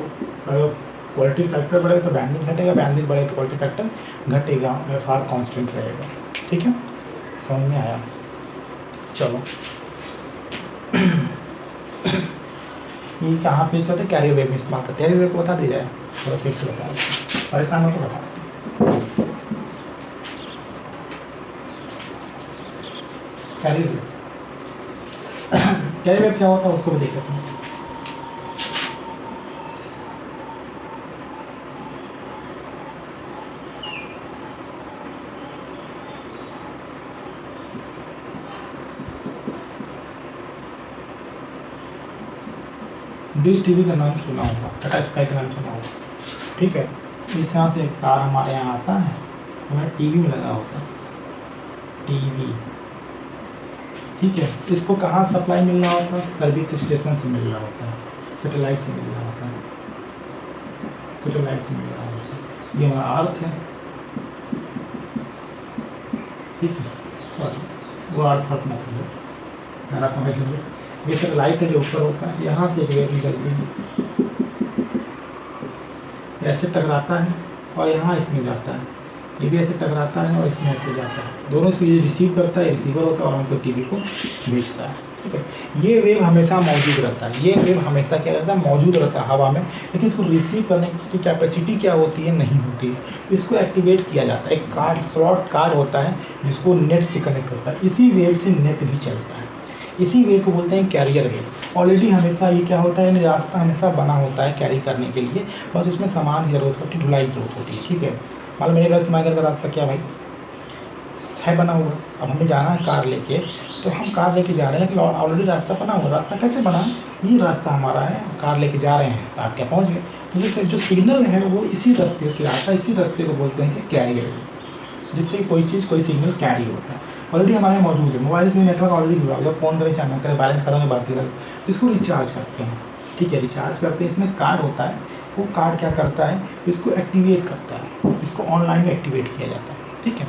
अगर क्वालिटी फैक्टर बढ़ेगा तो बैंडविड्थ घटेगा, बैंडविड्थ बढ़ेगा तो क्वालिटी फैक्टर घटेगा, FR कांस्टेंट रहेगा। ठीक है, समझ में आया। चलो ये कहाँ पे यूज़ करते हैं, कैरियर वेव में इस्तेमाल करते हैं। कैरियर वेव को बता दिया जाए, थोड़ा फिर से बता परेशान हो तो बता। कैरियर वेव, कैरियर वेव क्या होता है उसको भी देख लेते हैं। डिश टीवी का नाम सुना होगा, टाटा स्काई का नाम सुना होगा। ठीक है। इस यहाँ से एक तार हमारे यहाँ आता है, हमारे टीवी में लगा होता है, टीवी। ठीक है। इसको कहाँ सप्लाई मिल रहा होता है, सर्विस स्टेशन से मिल रहा होता है, सैटेलाइट से मिल रहा होता है, सैटेलाइट से मिल रहा होता है। ये हमारा अर्थ है। ठीक है, सॉरी वो अर्थ फर्क ना समझो, मेरा समझ लीजिए। ये सैटेलाइट है जो ऊपर होता है, यहाँ से एक वेव निकलती है, ऐसे टकराता है और यहाँ इसमें जाता है, ये भी ऐसे टकराता है और इसमें ऐसे जाता है, दोनों से ये रिसीव करता है, रिसीवर होता है और हमको टीवी को भेजता है। ठीक है। ये वेव हमेशा मौजूद रहता है, ये वेव हमेशा क्या रहता है, मौजूद रहता है हवा में, लेकिन इसको रिसीव करने की कैपेसिटी क्या होती है, नहीं होती है। इसको एक्टिवेट किया जाता है, एक कार्ड स्लॉट कार्ड होता है जिसको नेट से कनेक्ट होता है, इसी वेव से नेट भी चलता है, इसी वेव को बोलते हैं कैरियर वेव। ऑलरेडी हमेशा ये क्या होता है, रास्ता हमेशा बना होता है कैरी करने के लिए, बस उसमें सामान की जरूरत होती है, ढुलाई की जरूरत होती है। ठीक है। मान लो मेरे घर से तुम्हारे घर का रास्ता क्या भाई है, बना हुआ। अब हमें जाना है कार लेके, तो हम कार लेके जा रहे हैं, लेकिन ऑलरेडी रास्ता बना हुआ। रास्ता कैसे बना, ये रास्ता हमारा है, कार लेके जा रहे हैं तो आप क्या पहुँच गए। तो जैसे जो सिग्नल है वो इसी रास्ते से आता है, इसी रास्ते को बोलते हैं कि कैरियर, जिससे कोई चीज़ कोई सिग्नल कैरी होता है, ऑलरेडी हमारे मौजूद है। मोबाइल से नेटवर्क ऑलरेडी जुड़ा, जब फ़ोन करें चाहे ना करें, बैलेंस खत्म है बढ़ती रहे, तो इसको रिचार्ज करते हैं। ठीक है, रिचार्ज करते हैं, इसमें कार्ड होता है, वो कार्ड क्या करता है, इसको एक्टिवेट करता है, इसको ऑनलाइन में एक्टिवेट किया जाता है। ठीक है।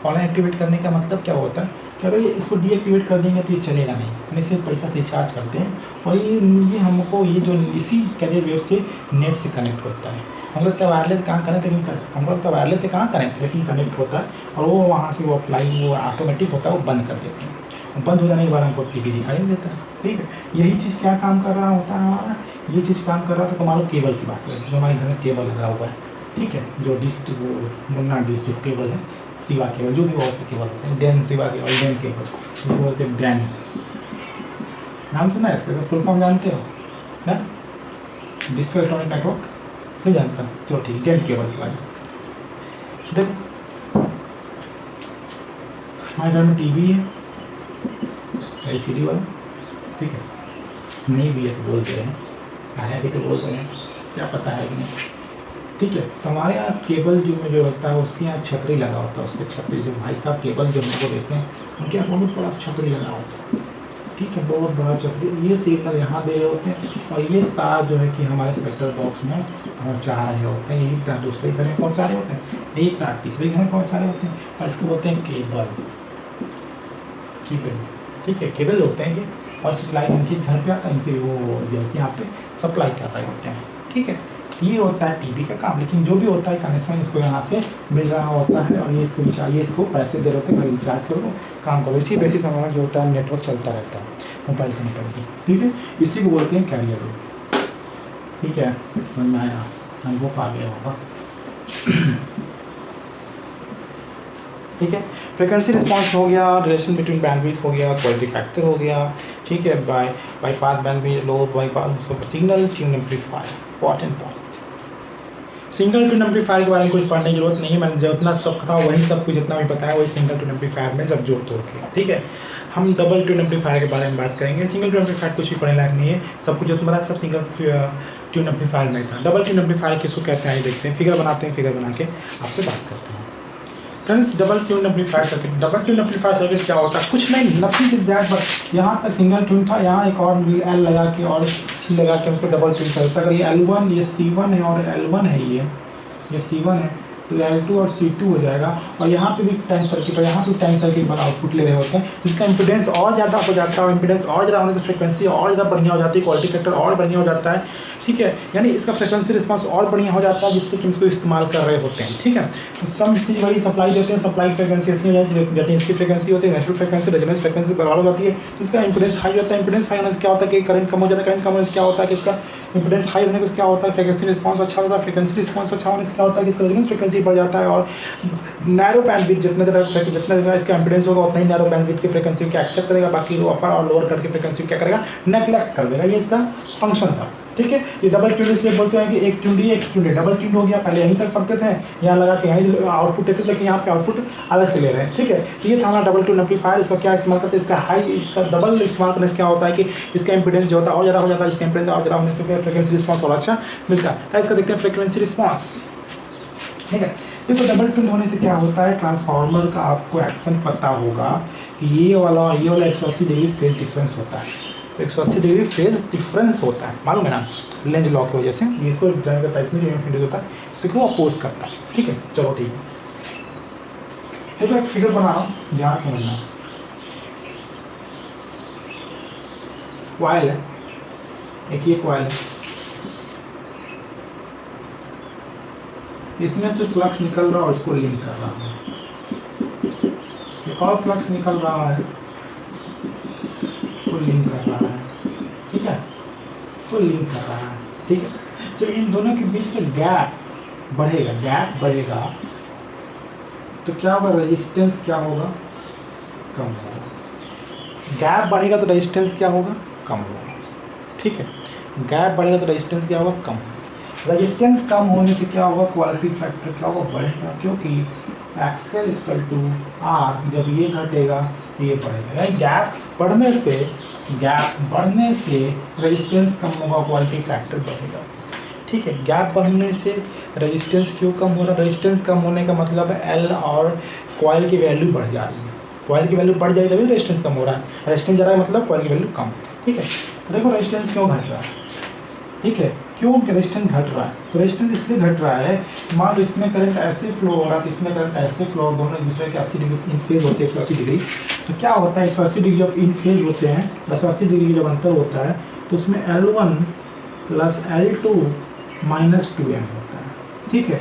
ऑनलाइन एक्टिवेट करने का मतलब क्या होता है कि अगर ये इसको डीएक्टिवेट कर देंगे तो ये चलेगा नहीं, हम इसे पैसा से रिचार्ज करते हैं और ये हमको ये जो इसी कैरियर वेव से नेट से कनेक्ट होता है। हम लोग तो वायरलेस कहाँ कनेक्ट नहीं करते, हम लोग तो वायरलेस से कहाँ कनेक्ट, लेकिन कनेक्ट होता है और वो वहाँ से वो अप्लाई वो ऑटोमेटिक होता है, वो बंद कर देते हैं। बंद हो जाने के बाद हमको टीवी दिखाई नहीं देता है। ठीक है। यही चीज़ क्या काम कर रहा होता है हमारा, ये चीज़ काम कर रहा था। तो मान लो केबल की बात करें, जो हमारे घर में केबल लगा हुआ है, ठीक है, जो डिश वो मुन्ना डिश जो केबल है, सिवा केबल, जो भी बहुत से केबल होते हैं, डैन सिवा केबल, डैन केबल, उसको बोलते हैं डैन। नाम सुना है इसका, फुल फॉर्म जानते हो ना, डिजिटल इलेक्ट्रॉनिक नेटवर्क, नहीं जानता, चलो ठीक है, डैन केबल के बारे में देखो। हमारे घर में टीवी है LCD वाला, ठीक है, नहीं भी है तो बोल दे रहे हैं, आया भी तो बोल रहे हैं, क्या पता है कि नहीं। ठीक है। तो हमारे यहाँ केबल जो होता है उसके यहाँ छतरी लगा होता है, उसके छतरी जो भाई साहब केबल जो हमको देते हैं उनके यहाँ बहुत बड़ा छतरी लगा होता है। ठीक है, बहुत बड़ा छतरी, ये सिग्नल यहाँ दे रहे होते हैं और ये तार जो है कि हमारे सेक्टर बॉक्स में पहुँचा रहे होते हैं, यही तार दूसरे घर में पहुँचा रहे होते हैं, यही तार तीसरे घर में पहुँचा रहे होते हैं, और इसको बोलते हैं केबल। केबल, ठीक है, केबल होते हैं ये, और सप्लाई उनके घर पे आता है, इनके वो जो है यहाँ पे सप्लाई कर रहे होते हैं। ठीक है, तो ये होता है टीवी का काम। लेकिन जो भी होता है कनेक्शन इसको यहाँ से मिल रहा होता है और ये इसको रिचार्ज, ये इसको पैसे दे रहे होते हैं, भाई रिचार्ज करो काम करो। इसी बेसिस पर हमारा जो होता है नेटवर्क चलता रहता है मोबाइल के नेटवर्क। ठीक है, इसी को बोलते हैं कैरियर। ठीक है, समझ में आया, हमको पा गया होगा। ठीक है, फ्रिक्वेंसी रिस्पॉन्स हो गया, रिलेशन बिटवीन बैंडविड्थ हो गया, क्वालिटी फैक्टर हो गया। ठीक है, by pass bandwidth, low by pass signal tuned amplifier. Important point, single tune amplifier के बारे में कुछ पढ़ने की जरूरत नहीं है, मैंने जितना सब कहा वही सब कुछ जितना भी बताया वही सिंगल ट्यून एम्पलीफायर में सब जोड़ तोड़ के। ठीक है, हम डबल ट्यून एम्पलीफायर के बारे में बात करेंगे। सिंगल ट्यून एम्पलीफायर कुछ भी पढ़ने लायक नहीं है, सब कुछ जितना सब सिंगल ट्यून एम्पलीफायर में था। डबल ट्यून एम्पलीफायर किसको कहते हैं देखते हैं, फिगर बनाते हैं, फिगर बना के आपसे बात करते हैं। Friends, double tune amplifier circuit, double tune amplifier circuit क्या होता है? कुछ नहीं, नथिंग इज दैट बट यहाँ तक सिंगल ट्यून था, यहाँ एक और एल लगा के और सी लगा के उसको डबल ट्यून करता है। अगर ये L1 ये C1 है और L1 है, ये C1 है तो L2 और C2 हो जाएगा। और यहाँ पे भी टाइम सर्किट और यहाँ पे टाइम सर्किट वाला आउटपुट ले रहे होते हैं, जिसका इम्पीडेंस और ज़्यादा हो जाता है। और इम्पीडेंस और ज़्यादा होने से फ्रिक्वेंसी और ज़्यादा बढ़िया हो जाती है, क्वालिटी फैक्टर और बढ़िया हो जाता है। ठीक है, यानी इसका फ्रिक्वेंसी रिस्पांस और बढ़िया हो जाता है, जिससे कि इसको इस्तेमाल कर रहे होते हैं। ठीक है, तो सम चीज़ वही सप्लाई देते हैं, सप्लाई फ्रिक्वेंसी इतनी हो जाती है जितनी इसकी फ्रिक्वेंसी होती है, नेचुरल फ्रिक्वेंसी रेजोनेंस फ्रिक्वेंसी बराबर हो जाती है, तो इसका इंपीडेंस हाई होता है। इंपीडेंस हाई होने से क्या होता है कि करंट कम हो जाता है, करंट कम होने से क्या होता है कि इसका इंपीडेंस हाई होने से क्या होता है, फ्रिक्वेंसी रिस्पांस अच्छा होता है, फ्रिक्वेंसी रिस्पांस अच्छा होने से क्या होता है कि इसका रेजोनेंस फ्रिक्वेंसी बढ़ जाता है। और नैरो बैंडविड्थ जितना ज़्यादा इसका इंपीडेंस होगा उतना ही नैरो बैंडविड्थ की फ्रिक्वेंसी को एक्सेप्ट करेगा, बाकी वो अपर और लोअर कट की फ्रिक्वेंसी क्या करेगा, नेग्लेक्ट कर देगा। ये इसका फंक्शन था। ठीक है, ये डबल ट्यून इसलिए बोलते हैं कि एक ट्यून डी एक ट्यून डी, डबल ट्यून हो गया। पहले यहीं तक पढ़ते थे, यहाँ लगा के यहीं आउटपुट देते थे, लेकिन यहाँ पे आउटपुट अलग से ले रहे हैं। ठीक है, तो ये था हमारा डबल ट्यून एम्पलीफायर। इसका क्या इस्तेमाल करते हैं, इसका हाई, इसका डबल इस्तेमाल करने से क्या होता है कि इसका इंपीडेंस जो होता है और ज़्यादा हो जाता है, इसका इंपीडेंस और ज़्यादा होने से फ्रिक्वेंसी रिस्पॉन्स और अच्छा मिलता है। इसका देखते हैं फ्रिक्वेंसी रिस्पॉन्स। ठीक है, देखो डबल ट्यून होने से क्या होता है, ट्रांसफार्मर का आपको एक्शन पता होगा कि ये वाला 180 डिग्री फेज डिफरेंस होता है। तो 180 डिग्री फेज डिफरेंस होता है, मालूम है ना, लेंज लॉ की वजह से ये इसको ड्राइव करता है, इसमें जो इंड्यूस होता है इसको अपोज करता है। ठीक है, चलो ठीक है, देखो एक फिगर बना रहा हूँ, ध्यान समझना। कॉइल है, एक ये कॉइल है, इसमें से फ्लक्स निकल रहा है और इसको लिंक कर रहा है। एक और फ्लक्स निकल रहा है, इसको लिंक कर रहा है। ठीक है, इसको लिंक कर रहा है। ठीक है, जब इन दोनों के बीच में गैप बढ़ेगा तो क्या होगा, रेजिस्टेंस क्या होगा, कम होगा। गैप बढ़ेगा तो रेजिस्टेंस क्या होगा, कम होगा। ठीक है, गैप बढ़ेगा तो रेजिस्टेंस क्या होगा, कम होगा। रेजिस्टेंस कम होने से क्या होगा, क्वालिटी फैक्टर क्या होगा, बढ़ेगा, क्योंकि एक्सेल इक्वल टू आर, जब ये घटेगा तो ये बढ़ेगा। यानी गैप बढ़ने से रेजिस्टेंस कम होगा, क्वालिटी फैक्टर बढ़ेगा। ठीक है, गैप बढ़ने से रेजिस्टेंस क्यों कम हो रहा है, रेजिस्टेंस कम होने का मतलब है एल और कॉइल की वैल्यू बढ़ जा रही है। कॉइल की वैल्यू बढ़ जाएगी तभी रेजिस्टेंस कम हो रहा है, रेजिस्टेंस ज़्यादा है मतलब कॉइल की वैल्यू कम। ठीक है, तो देखो रेजिस्टेंस क्यों घट रहा है। ठीक है, क्यों रेजिस्टेंस घट रहा है, तो रेजिस्टेंस इसलिए घट रहा है, मान लो इसमें करंट ऐसे फ्लो हो रहा है तो इसमें करंट ऐसे फ्लो, दोनों एक दूसरे के 80 डिग्री इन फेज होते हैं, 180 डिग्री। तो क्या होता है, 180 डिग्री जब इन फेज होते हैं, 180 डिग्री जब अंतर होता है तो उसमें L1 plus L2 minus 2m होता है। ठीक है,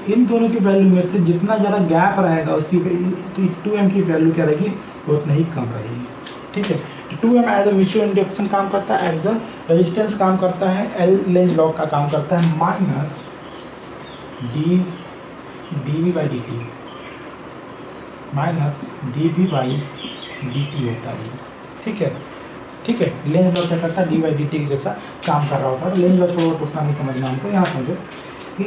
इन दोनों की वैल्यू में से जितना ज़्यादा गैप रहेगा उसकी तो 2m की वैल्यू क्या रहेगी, उतना ही कम रहेगी। ठीक है, 2m as a mutual induction काम करता है, एज अ रेजिस्टेंस काम करता है, एल लेंज लॉ का काम करता है, minus dV by D T, minus dV by D T होता है। ठीक है, ठीक है, लेंज लॉ क्या करता है, डी बाई डी टी जैसा काम कर रहा होता है। लेंज लॉ छोड़ो, उतना नहीं समझना हमको, यहाँ समझो कि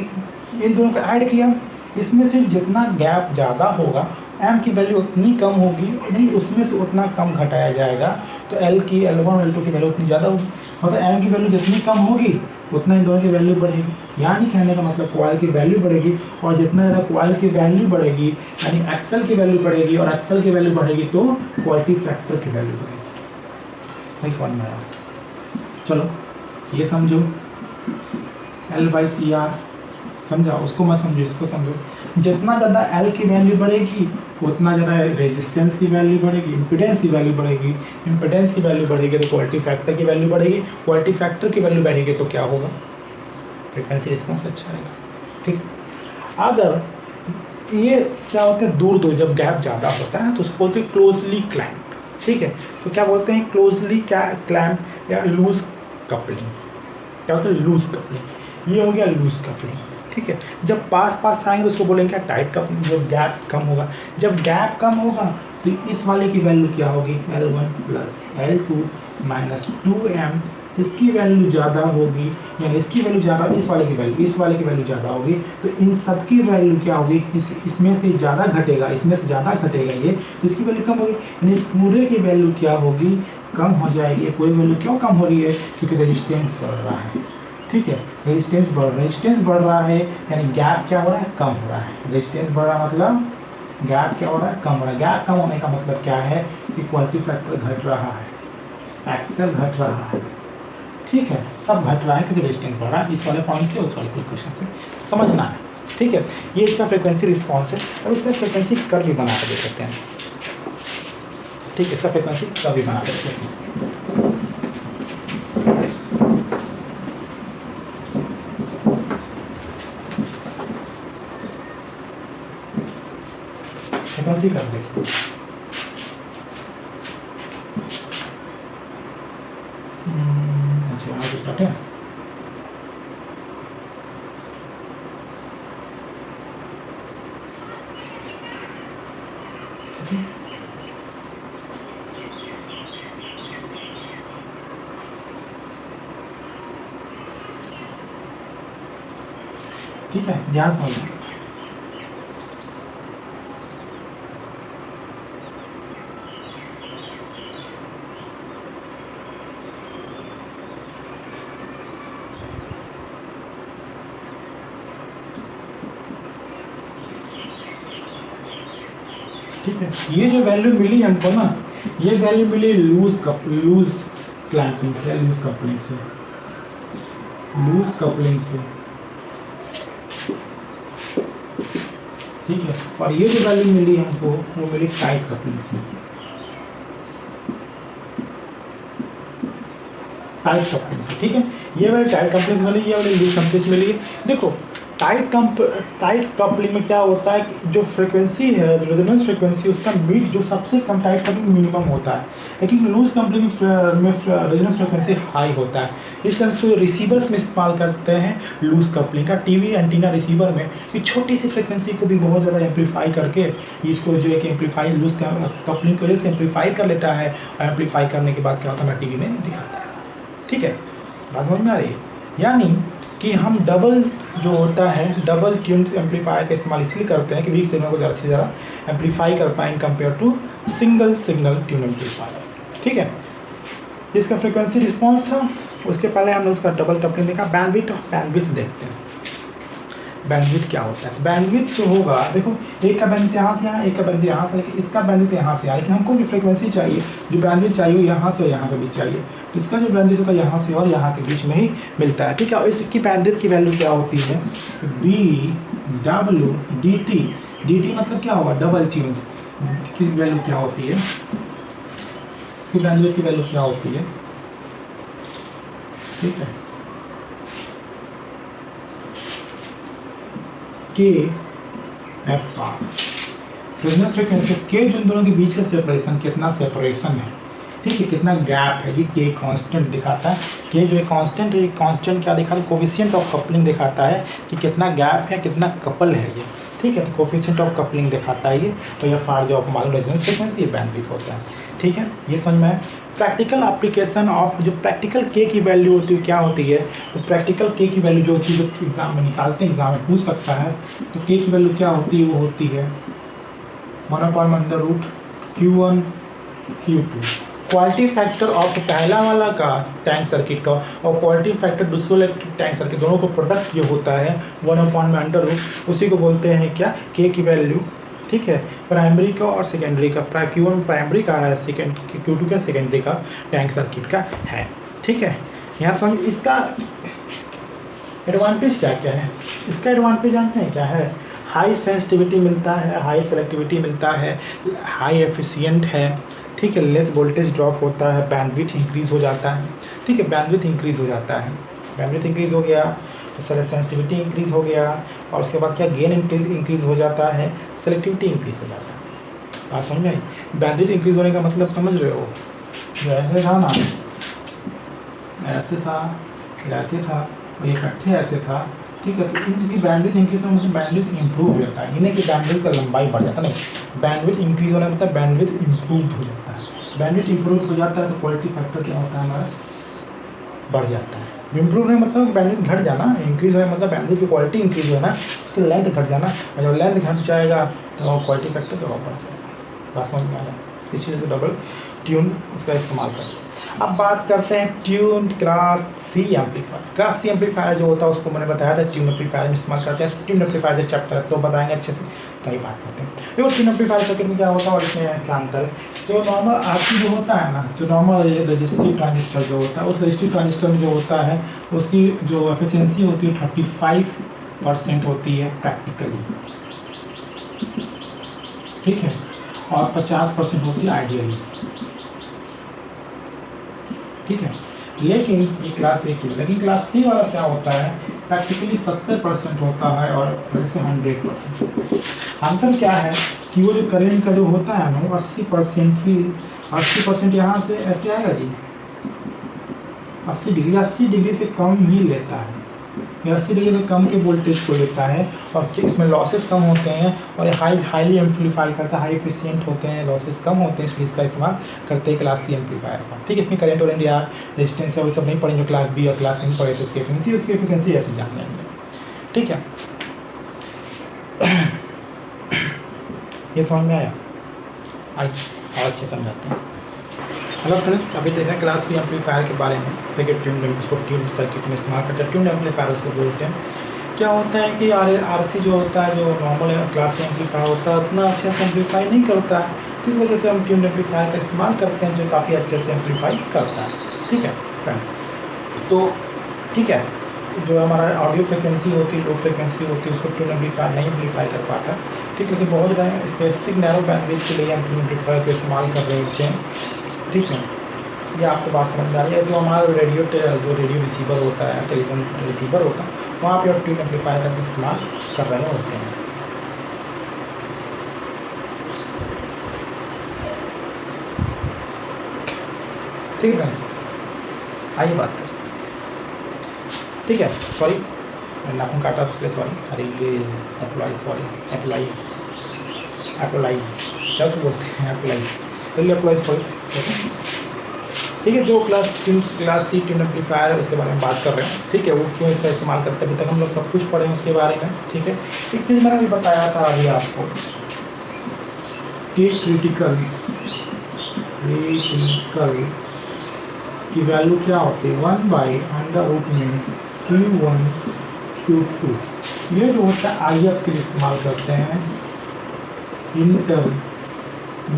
इन दोनों को ऐड किया, इसमें से जितना गैप ज़्यादा होगा एम की वैल्यू उतनी कम होगी, नहीं उसमें से उतना कम घटाया जाएगा, तो एल की L1 L2 की वैल्यू उतनी ज़्यादा होगी, मतलब एम की वैल्यू जितनी कम होगी उतना इन दोनों की वैल्यू बढ़ेगी। यानी कहने का मतलब कॉइल की वैल्यू बढ़ेगी, और जितना ज़्यादा कॉइल की वैल्यू बढ़ेगी यानी एक्सेल की वैल्यू बढ़ेगी, और एक्सेल की वैल्यू बढ़ेगी तो क्वालिटी फैक्टर की वैल्यू बढ़ेगी। नहीं समझ में आया, चलो ये समझो, L/CR समझा, उसको मत समझो, इसको समझो। जितना ज़्यादा एल की वैल्यू बढ़ेगी उतना ज़्यादा रेजिस्टेंस की वैल्यू बढ़ेगी, इम्पीडेंस की वैल्यू बढ़ेगी, इम्पीडेंस की वैल्यू बढ़ेगी तो क्वालिटी फैक्टर की वैल्यू बढ़ेगी, क्वालिटी फैक्टर की वैल्यू बढ़ेगी तो क्या होगा, फ्रिक्वेंसी रिस्पॉन्स अच्छा रहेगा। ठीक, अगर ये क्या होता है दूर दूर जब गैप ज़्यादा होता है तो उसको बोलते हैं क्लोजली क्लैम्प। ठीक है, तो क्या बोलते हैं क्लोजली क्या क्लैम्प या लूज कपलिंग। क्या होता है लूज कपलिंग, ये हो गया लूज कपलिंग। ठीक है, जब पास पास आएंगे तो उसको बोलेंगे क्या टाइट कपलिंग। जब गैप कम होगा, जब गैप कम होगा तो इस वाले की वैल्यू क्या होगी L1 plus L2 minus 2m, इसकी वैल्यू ज़्यादा होगी या इसकी वैल्यू ज़्यादा, इस वाले की वैल्यू ज़्यादा होगी, तो इन सब की वैल्यू क्या होगी, इसमें से ज़्यादा घटेगा, इसमें से ज़्यादा घटेगा ये, इसकी वैल्यू कम होगी, यानी इस पूरे की वैल्यू क्या होगी कम हो जाएगी। पूरी वैल्यू क्यों कम हो रही है, क्योंकि रेजिस्टेंस बढ़ रहा है। ठीक है, रेजिस्टेंस बढ़ रहा है यानी गैप क्या हो रहा है कम हो रहा है। रेजिस्टेंस बढ़ रहा मतलब गैप क्या हो रहा है कम हो रहा है। गैप कम होने का मतलब क्या है, इक्वालिटी फैक्टर घट रहा है, एक्सेल घट रहा है। ठीक है, सब घट रहा है क्योंकि रेजिस्टेंस बढ़ रहा है। इस वाले पॉइंट से उस वाले क्वेश्चन से समझना है। ठीक है, ये इसका फ्रिक्वेंसी रिस्पॉन्स है। अब इसका फ्रिक्वेंसी कर्व भी बना कर देख सकते हैं। ठीक है, इसका फ्रिक्वेंसी कर्व भी बना कर देख सकते हैं। फ्रिक्वेंसी कर्व देखिए, अच्छा आज स्टार्ट है। ठीक है, ध्यान समझना। ठीक है, ये जो वैल्यू मिली हमको ना, ये वैल्यू मिली लूज क्लैंपिंग से, लूज कपलिंग से। ठीक है, और ये जो वैल्यू मिली हमको वो मिली टाइट कपलिंग से। ठीक है, ये वाली टाइट कपलिंग मिली, ये वाली लूज कपलिंग मिली है। देखो टाइट कपलिंग में क्या होता है, जो फ्रिक्वेंसी है रेजोनेंस फ्रिक्वेंसी उसका मीट जो सबसे कम टाइट कपलिंग मिनिमम होता है, लेकिन लूज कपलिंग में रेजोनेंस फ्रिक्वेंसी हाई होता है। इस तरह से रिसीवर्स में इस्तेमाल करते हैं लूज कपलिंग का। टीवी एंटीना रिसीवर में ये छोटी सी फ्रिक्वेंसी को भी बहुत ज़्यादा एम्पलीफाई करके इसको जो है कि एम्पलीफाई लूज कपलिंग की वजह से एम्पलीफाई कर लेता है, और एम्पलीफाई करने के बाद क्या होता है टीवी में दिखाता है। ठीक है, बात समझ में आ रही है। यानी कि हम डबल जो होता है डबल ट्यून एम्पलीफायर का इस्तेमाल इसलिए करते हैं कि वीक सिग्नल को ज़्यादा से ज़्यादा एम्पलीफाई कर पाएँ compare to single signal tuned amplifier. ठीक है, इसका फ्रिक्वेंसी रिस्पॉन्स था। उसके पहले हमने उसका डबल कपलिंग देखा। बैंडविड्थ देखते हैं, बैंडविड्थ क्या होता है। बैंडविड्थ जो होगा, देखो एक का बैंडविड्थ यहाँ से यहाँ, एक का बैंडविड्थ यहाँ से, लेकिन इसका बैंडविड्थ यहाँ से यहाँ, लेकिन हमको जो फ्रिक्वेंसी चाहिए, जो बैंडविड्थ चाहिए वो यहाँ से और यहाँ के बीच चाहिए। तो इसका जो बैंडविड्थ होता है यहाँ से और यहाँ के बीच में ही मिलता है। ठीक है, और इसकी बैंडविड्थ की वैल्यू क्या होती है, BW/DT मतलब क्या होगा डबल ट्यून की वैल्यू क्या होती है, इसकी बैंडविड्थ की वैल्यू क्या होती है। ठीक है, KFR रेजोनेंस फ्रिक्वेंसी के जो इन दोनों के बीच का सेपरेशन, कितना सेपरेशन है। ठीक है, कितना गैप है, ये के कांस्टेंट दिखाता है। के जो है कांस्टेंट है, कांस्टेंट क्या दिखाता है, कोफिशिएंट ऑफ कपलिंग दिखाता है कि कितना गैप है, कितना कपल है ये। ठीक है, तो कोफिशिएंट ऑफ कपलिंग दिखाता है ये। तो ये फार जो आपको मालूम रेजोनेंस फ्रिक्वेंसी ये बैंडविड्थ होता है। ठीक है, ये समझ में। प्रैक्टिकल एप्लीकेशन ऑफ जो प्रैक्टिकल के की वैल्यू होती है क्या होती है, तो प्रैक्टिकल के की वैल्यू जो चीज़ एग्जाम में निकालते हैं, एग्जाम में पूछ सकता है, तो के की वैल्यू क्या होती है, वो होती है 1/√Q1 Q2। Quality factor of पहला वाला का टैंक सर्किट का और क्वालिटी फैक्टर दूसरे वाले टैंक सर्किट दोनों को प्रोडक्ट जो होता है 1/√, उसी को बोलते हैं क्या, के की वैल्यू। ठीक है, प्राइमरी का और सेकेंडरी का, Q1 प्राइमरी का है, Q2 का सेकेंडरी का टैंक सर्किट का है। ठीक है, यहाँ समझ। इसका एडवांटेज क्या क्या है, इसका एडवांटेज जानते हैं क्या है, हाई सेंसिटिविटी मिलता है, हाई सेलेक्टिविटी मिलता है, हाई एफिशिएंट है। ठीक है, लेस वोल्टेज ड्रॉप होता है, बैंडविड्थ इंक्रीज़ हो जाता है। ठीक है, बैंडविड्थ इंक्रीज़ हो जाता है, बैंडविड्थ इंक्रीज़ हो गया, तो सेंसिटिविटी इंक्रीज़ हो गया, और उसके बाद क्या गेन इंक्रीज़ हो जाता है, सेलेक्टिविटी इंक्रीज़ हो जाता है। बात समझ में आई? बैंडविड्थ इंक्रीज़ होने का मतलब समझ रहे हो? जो ऐसे था ना, ऐसे था, फिर ऐसे था, और ये इकट्ठे ऐसे था, ठीक है। तो इनकी बैंडविड्थ इंक्रीज होने मतलब बैंडविड्थ इंप्रूव हो जाता है, इन्हें कि बैंडविड्थ का लंबाई बढ़ जाता है, नहीं, बैंडविड्थ इंक्रीज होने मतलब बैंडविड्थ इंप्रूव हो जाता है। बैंडविड्थ इंप्रूव हो जाता है तो क्वालिटी फैक्टर क्या होता है हमारा, बढ़ जाता है। इम्प्रूव नहीं मतलब बैंडविड्थ घट जाना, इंक्रीज हो मतलब बैंडविड्थ की क्वालिटी इंक्रीज होना, उसकी लेंथ घट जाना, और जब लेंथ घट जाएगा तो क्वालिटी फैक्टर जो बढ़ जाएगा। बात समझ में आ जाए, इस चीज़ को डबल ट्यून इसका इस्तेमाल करें। अब बात करते हैं tuned class C amplifier. Class C amplifier जो होता है उसको मैंने बताया था ट्यून एम्पलीफायर में इस्तेमाल करते हैं। ट्यून एम्पलीफायर जो चैप्टर है तो बताएंगे अच्छे से, तो बात करते हैं देखो ट्यून एम्पलीफायर सर्किट में क्या होता है और इसमें क्या अंतर है। जो नॉर्मल आरसी जो होता है ना, जो नॉर्मल रजिस्टिव ट्रांजिस्टर जो होता है, उस रजिस्टिव ट्रांजिस्टर में जो होता है उसकी जो एफिशिएंसी होती है 35% होती है प्रैक्टिकली, ठीक है, और 50% होती है आइडियली, ठीक है। लेकिन ये क्लास ए की, लेकिन क्लास सी वाला क्या होता है, प्रैक्टिकली 70% होता है और वैसे 100%। अंतर क्या है कि वो जो करेंट का जो होता है ना वो 80% की 80% यहाँ से ऐसे आएगा जी, 80 डिग्री से कम ही लेता है, 80 डिग्री से कम के वोल्टेज को लेता है, और इसमें लॉसेस कम होते हैं, और हाईली एम्पलीफाई करता है, हाई एफिशिएंट होते हैं, लॉसेस कम होते हैं, इसलिए इसका इस्तेमाल करते हैं क्लास सी एम्पलीफायर का, ठीक है। इसमें करंट वरेंट या रेजिस्टेंस है वो सब नहीं पढ़ेंगे, क्लास बी और क्लास सी पढ़े तो उसकी एफिशिएंसी ऐसे जान लेंगे, ठीक है। ये समझ में आया? और अच्छे समझाते हैं। हेलो फ्रेंड्स, अभी देखें क्लास सी एम्पलीफायर के बारे में। देखिए ट्यून, उसको ट्यून सर्किट में इस्तेमाल करते हैं, ट्यून एम्पलीफायर उसको बोलते हैं। क्या होता है कि आरसी जो होता है, जो नॉर्मल क्लास सी एम्पलीफायर होता है उतना अच्छे से एम्पलीफाई नहीं करता है, तो इस वजह से हम ट्यून एम्पलीफायर का इस्तेमाल करते हैं जो काफ़ी अच्छे से एम्पलीफाई करता है, ठीक है फ्रेंड्स। तो ठीक है, जो हमारा ऑडियो फ्रिक्वेंसी होती है, लो फ्रिक्वेंसी होती है, उसको ट्यून एम्पलीफायर नहीं एम्पलीफाई कर पाता, ठीक। लेकिन बहुत ज़्यादा स्पेसिफिक नैरो बैंडविड्थ के लिए हम ट्यून एम्पलीफायर का इस्तेमाल कर रहे होते हैं, ठीक है। ये आपको बात समझ में आ रही है। जो हमारा जो रेडियो रिसीवर होता है, टेलीफोन रिसीवर होता है, वहाँ पे आप ट्यून एम्पलीफायर का इस्तेमाल कर रहे होते हैं, ठीक है। आइए बात करें, ठीक है। सॉरी मैंने नाखून काटा तो इसलिए सॉरी, अरे ये एप्लाइज क्या उसको बोलते हैं, एप्लाइज सॉरी, ठीक है। जो क्लास सी ट्यून एम्पलीफायर है उसके बारे में बात कर रहे हैं, ठीक है। वो क्यों इसका इस्तेमाल करते हैं, अभी तक हम लोग सब कुछ पढ़े हैं उसके बारे में, ठीक है। एक चीज़ मैंने अभी बताया था अभी आपको कि क्रिटिकल की वैल्यू क्या होती है, 1/√में Q1 Q2। ये जो होता है IF के लिए इस्तेमाल करते हैं, intermediate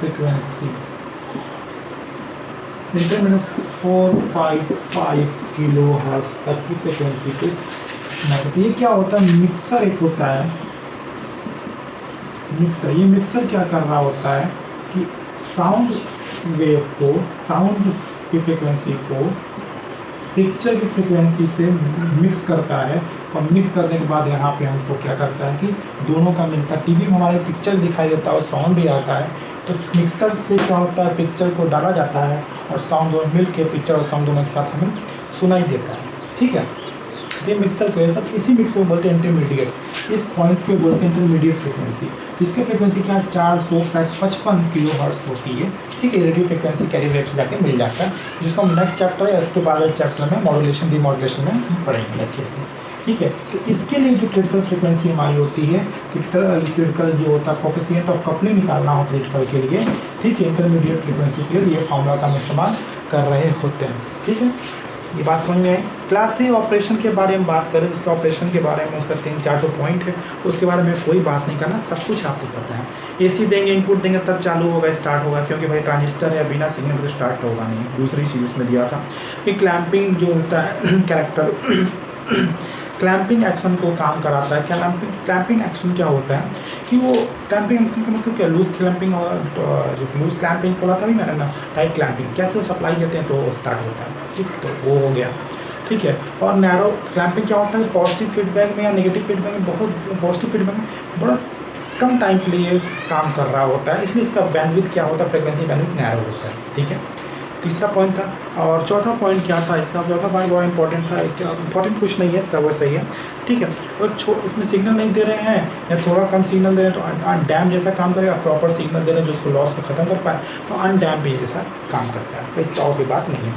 frequency, intermediate 455 kilo hertz तक की फ्रिक्वेंसी पे। ये क्या होता है, मिक्सर एक होता है, मिक्सर। ये मिक्सर क्या कर रहा होता है कि साउंड वेव को, साउंड की फ्रिक्वेंसी को पिक्चर की फ्रिक्वेंसी से मिक्स करता है, और मिक्स करने के बाद यहाँ पे हमको क्या करता है कि दोनों का मिलता है। टीवी में हमारे पिक्चर दिखाई देता है और साउंड भी आता है, तो मिक्सर से क्या होता है, पिक्चर को डाला जाता है और साउंड दोनों मिल के, पिक्चर और साउंड दोनों के साथ हमें सुनाई देता है, ठीक है। ये मिक्सर को है, इसी मिक्सर को बोलते हैं इंटरमीडिएट, इस पॉइंट पे बोलते हैं इंटरमीडिएट फ्रिक्वेंसी। इसकी फ्रिक्वेंसी क्या 455 किलो हर्ट्ज होती है, ठीक है। रेडियो फ्रिक्वेंसी कैरी वेव से जाके मिल जाता है, जिसको हम नेक्स्ट चैप्टर या उसके बाद चैप्टर में मॉड्यूलेशन डीमॉड्यूलेशन में पढ़ेंगे अच्छे से, ठीक है। तो इसके लिए जो क्रिटिकल फ्रिक्वेंसी हमारी होती है, क्रिटिकल जो होता है कोफिशिएंट ऑफ कपलिंग निकालना हो क्रिटिकल के लिए, ठीक है। इंटरमीडिएट फ्रिक्वेंसी के लिए ये फॉर्मूला का हम इस्तेमाल कर रहे होते हैं, ठीक है। ये बात समझ में आई। क्लास सी ऑपरेशन के बारे में बात करें, उसके ऑपरेशन के बारे में उसका 3-4 पॉइंट है, उसके बारे में कोई बात नहीं करना, सब कुछ आपको पता है। एसी देंगे, इनपुट देंगे तब चालू होगा, स्टार्ट होगा, क्योंकि भाई ट्रांजिस्टर है, बिना सिग्नल तो स्टार्ट होगा नहीं। दूसरी चीज़ उसमें दिया था कि क्लैंपिंग जो होता है कैरेक्टर क्लैंपिंग एक्शन को काम कराता है। क्लैंपिंग एक्शन क्या होता है कि वो क्लैंपिंग एक्शन का मतलब क्या, लूज क्लैंपिंग, और जो लूज क्लैंपिंग बोला था भी मैंने ना, टाइट क्लैंपिंग, कैसे वो सप्लाई देते हैं तो स्टार्ट होता है, ठीक। तो वो हो गया, ठीक है। और नैरो क्लैंपिंग क्या होता है, पॉजिटिव फीडबैक में या नेगेटिव फीडबैक में, बहुत पॉजिटिव फीडबैक में बड़ा कम टाइम के लिए काम कर रहा होता है, इसलिए इसका बैंडविड्थ क्या होता है, फ्रीक्वेंसी बैंडविड्थ नैरो होता है, ठीक है। तीसरा पॉइंट था। और चौथा पॉइंट क्या था इसका, चौथा पॉइंट बड़ा इंपॉर्टेंट था, इंपॉर्टेंट कुछ नहीं है, सब सही है, ठीक है। और इसमें सिग्नल नहीं दे रहे हैं या थोड़ा कम सिग्नल दे रहे हैं तो डैम जैसा काम करेगा, प्रॉपर सिग्नल दे रहे हैं जो उसको लॉस को ख़त्म कर पाए तो अनडैम भी जैसा काम करता है, तो इसका और कोई बात नहीं है,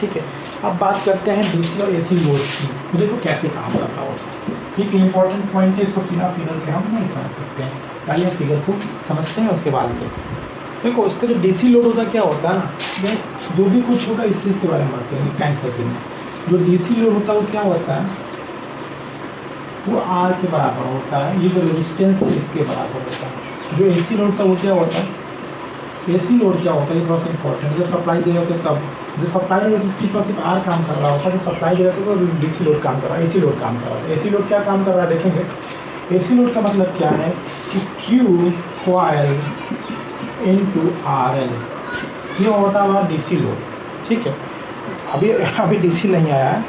ठीक है। अब बात करते हैं डीसी और एसी लोड की, तो देखो कैसे काम कर रहा होगा, ठीक है। इंपॉर्टेंट पॉइंट है, इसको बिना फिगर के हम नहीं समझ सकते हैं, पहले फिगर को समझते हैं उसके बाद देखो उसका जो डीसी लोड होता है क्या होता है ना, जो भी कुछ होगा इस चीज़ के बारे में बात करेंगे टैंक सर्किट में। जो डीसी लोड होता है वो क्या होता है, वो आर के बराबर होता है, ये जो रेजिस्टेंस है इसके बराबर होता है। जो एसी लोड होता है वो क्या होता है, एसी लोड क्या होता है, ये थोड़ा सा इंपॉर्टेंट है। जब सप्लाई दे रहे होते तब, जब सप्लाई दे रहे सिर्फ और सिर्फ आर काम कर रहा होता है, जब सप्लाई दे रहे थे तो डीसी लोड काम कर रहा है, एसी लोड काम कर रहा है। एसी लोड क्या काम कर रहा है देखेंगे, एसी लोड का मतलब क्या है कि क्यू कॉइल इनटू RL, ये होता है डीसी लोड, ठीक है। अभी डीसी नहीं आया है,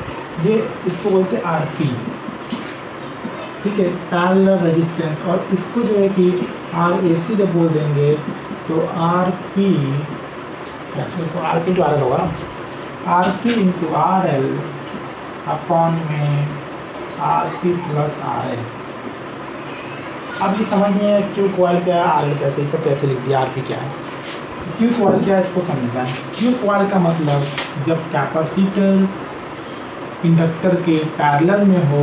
ये इसको बोलते हैं RP, ठीक है, पैरेलल रेजिस्टेंस। और इसको जो है कि RAC जब बोल देंगे तो RP, इसको RP इंटू RL होगा ना, RP इंटू RL अपॉन में RP प्लस RL। अब ये समझ में क्यू कॉइल क्या है, RL कैसे, सब कैसे लिख दिया, RP क्या है, क्यू कॉइल क्या है इसको समझना है। क्यू कॉइल का मतलब जब कैपेसिटर इंडक्टर के पैरेलल में हो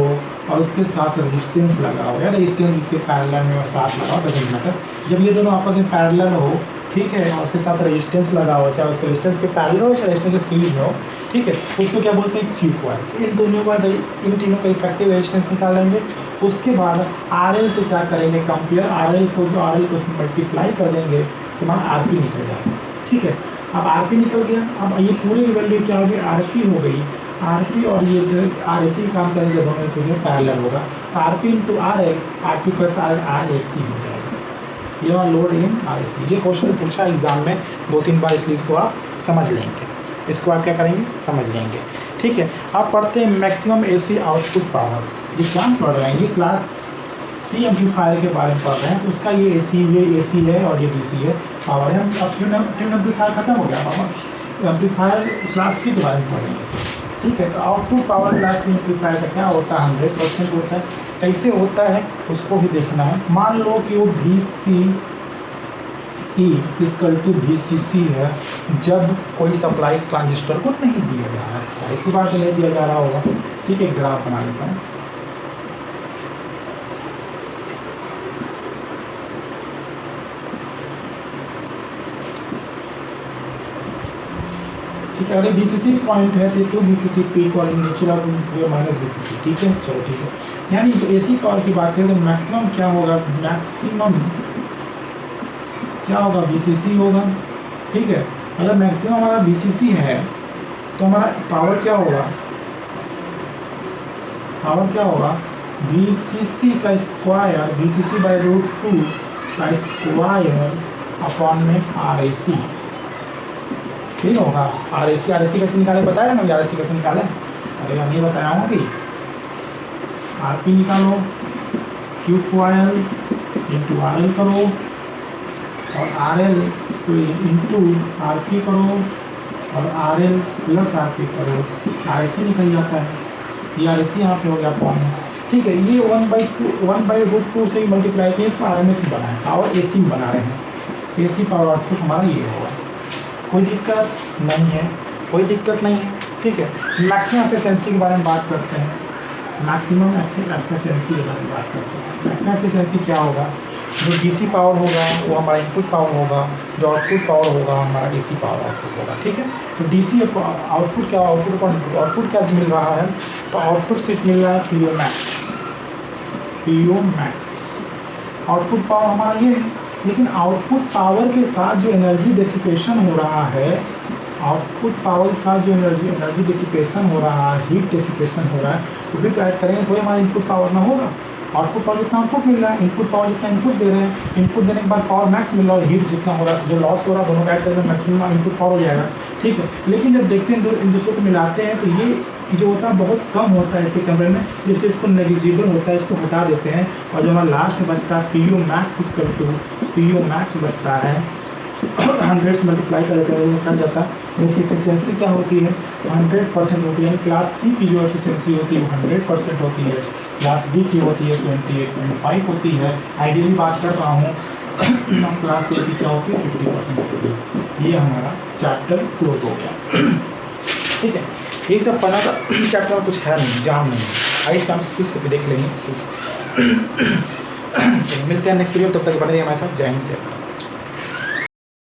और उसके साथ रेजिस्टेंस लगा हो, या रेजिस्टेंस इसके पैरेलल में और साथ लगा हो, डजंट मैटर, जब ये दोनों आपस में पैरेलल हो, ठीक है, और उसके साथ रेजिस्टेंस लगा हो, चाहे उसके रेजिस्टेंस के पैरेलल हो चाहे रेजिस्टेंस के सीरीज में हो, ठीक है, उसको क्या बोलते हैं, क्यू कॉइल। इन तीनों का इफेक्टिव रेजिस्टेंस निकालेंगे, उसके बाद RL से क्या करेंगे कंपेयर, RL को मल्टीप्लाई कर देंगे तो मान RP निकल जाएगा, ठीक है। अब RP निकल गया, अब ये पूरी वैल्यू क्या होगी, RP हो गई, RP और ये जो RAC काम करेंगे दोनों को जो पैरेलल होगा, तो RP into RL, RP plus RAC हो जाएगा, ये वाला लोड इन RAC। ये क्वेश्चन पूछा एग्जाम में 2-3 बार, इसलिए इसको आप समझ लेंगे, इसको आप क्या करेंगे समझ लेंगे, ठीक है। आप पढ़ते हैं मैक्सिमम AC आउटपुट पावर, ये क्या पढ़ रहे हैं, ये क्लास C एम्पलीफायर के बारे में पढ़ रहे हैं, तो उसका ये AC है और ये DC है पावर है। हम अब ट्यून एम्पलीफायर खत्म हो गया, पावर एम्पलीफायर क्लास C के बारे में पढ़ेंगे, ठीक है। तो output power class C amplifier का क्या होता है, 100% होता है। कैसे होता है उसको भी देखना है। मान लो कि वो VCE इक्वल टू VCC है, जब कोई सप्लाई ट्रांजिस्टर को नहीं दिया जा रहा है, ऐसी बात नहीं दिया जा रहा होगा, ठीक है। ग्राफ बना लेता हूँ, ठीक है। अगर VCC पॉइंट है तो VCC पीक और नीचे माइनस VCC, ठीक है, चलो ठीक है। यानी तो AC पावर की बात करें तो मैक्सिमम क्या होगा, मैक्सिमम क्या होगा, VCC होगा, ठीक है। अगर मैक्सिमम हमारा VCC है तो हमारा पावर क्या होगा, VCC का स्क्वायर, VCC बाई √2 का स्क्वायर अपॉन में RAC, ठीक होगा। RAC कैसे निकाले बताया ना, RAC कैसे निकाले, अरे हम ये बताया हूँ अभी। RP निकालो, क्यू कॉइल इंटू RL करो और RL इंटू RP करो और RL प्लस RP करो, RAC निकल जाता है। ये RAC यहाँ पे हो गया पॉइंट, ठीक है। ये 1/√2 से ही मल्टीप्लाई किए, इसको RMS बना है, पावर AC में बना रहे हैं, AC पावर आउटपुट हमारा ये होगा। कोई दिक्कत नहीं है, कोई दिक्कत नहीं है, ठीक है। मैक्सिमम एफिशिएंसी के बारे में बात करते हैं, मैक्सिमम एफिशिएंसी के बारे में बात करते हैं। मैक्सिमम एफिशिएंसी क्या होगा, जो DC पावर होगा वो हमारा इनपुट पावर होगा, जो आउटपुट पावर होगा हमारा DC पावर आउटपुट होगा, ठीक है। तो DC आउटपुट क्या, आउटपुट क्या मिल रहा है, तो आउटपुट से मिल रहा है PO मैक्स, आउटपुट पावर हमारा ये है। लेकिन आउटपुट पावर के साथ जो एनर्जी डेसिपेशन हो रहा है आउटपुट पावर के साथ जो एनर्जी डिसिपेशन हो रहा है, हीट डिसिपेशन हो रहा है, तो भी ऐड करेंगे तो हमारा इनपुट पावर ना होगा। आउटपुट पावर जितना आउटपुट मिल रहा है, इनपुट पावर जितना इनपुट दे रहे हैं, इनपुट देने के बाद पावर मैक्स मिल रहा है, हीट जितना हो रहा है, जो लॉस हो रहा है दोनों ऐड करके मैक्सिमम इनपुट पावर हो जाएगा, ठीक है। लेकिन जब देखते हैं इन दूसरों को मिलाते हैं तो ये जो होता है बहुत कम होता है इसके कंपेयर में, जिससे इसको नेग्लिजिबल होता है, इसको हटा देते हैं। और जो हमारा लास्ट में बचता है P U max equal to P U max बचता है 100 से मल्टीप्लाई कर देते हैं, निकल जाता है। इसकी एफिशिएंसी क्या होती है, 100% होती है। यानी क्लास सी की जो एफिशिएंसी होती है वो 100% होती है, क्लास बी की होती है 28.5 होती है। आइडियली बात कर रहा हूँ क्लास ए की क्या होती है 50% होती है। ये हमारा चैप्टर क्लोज हो गया, ठीक है। ये सब पढ़ना का चैप्टर में कुछ है नहीं, जाम नहीं है, आइस काम से इसको भी देख लेंगे। मिलते हैं नेक्स्ट वीडियो, तब तक बने रहिए हमारे साथ। जय हिंद, जय भारत।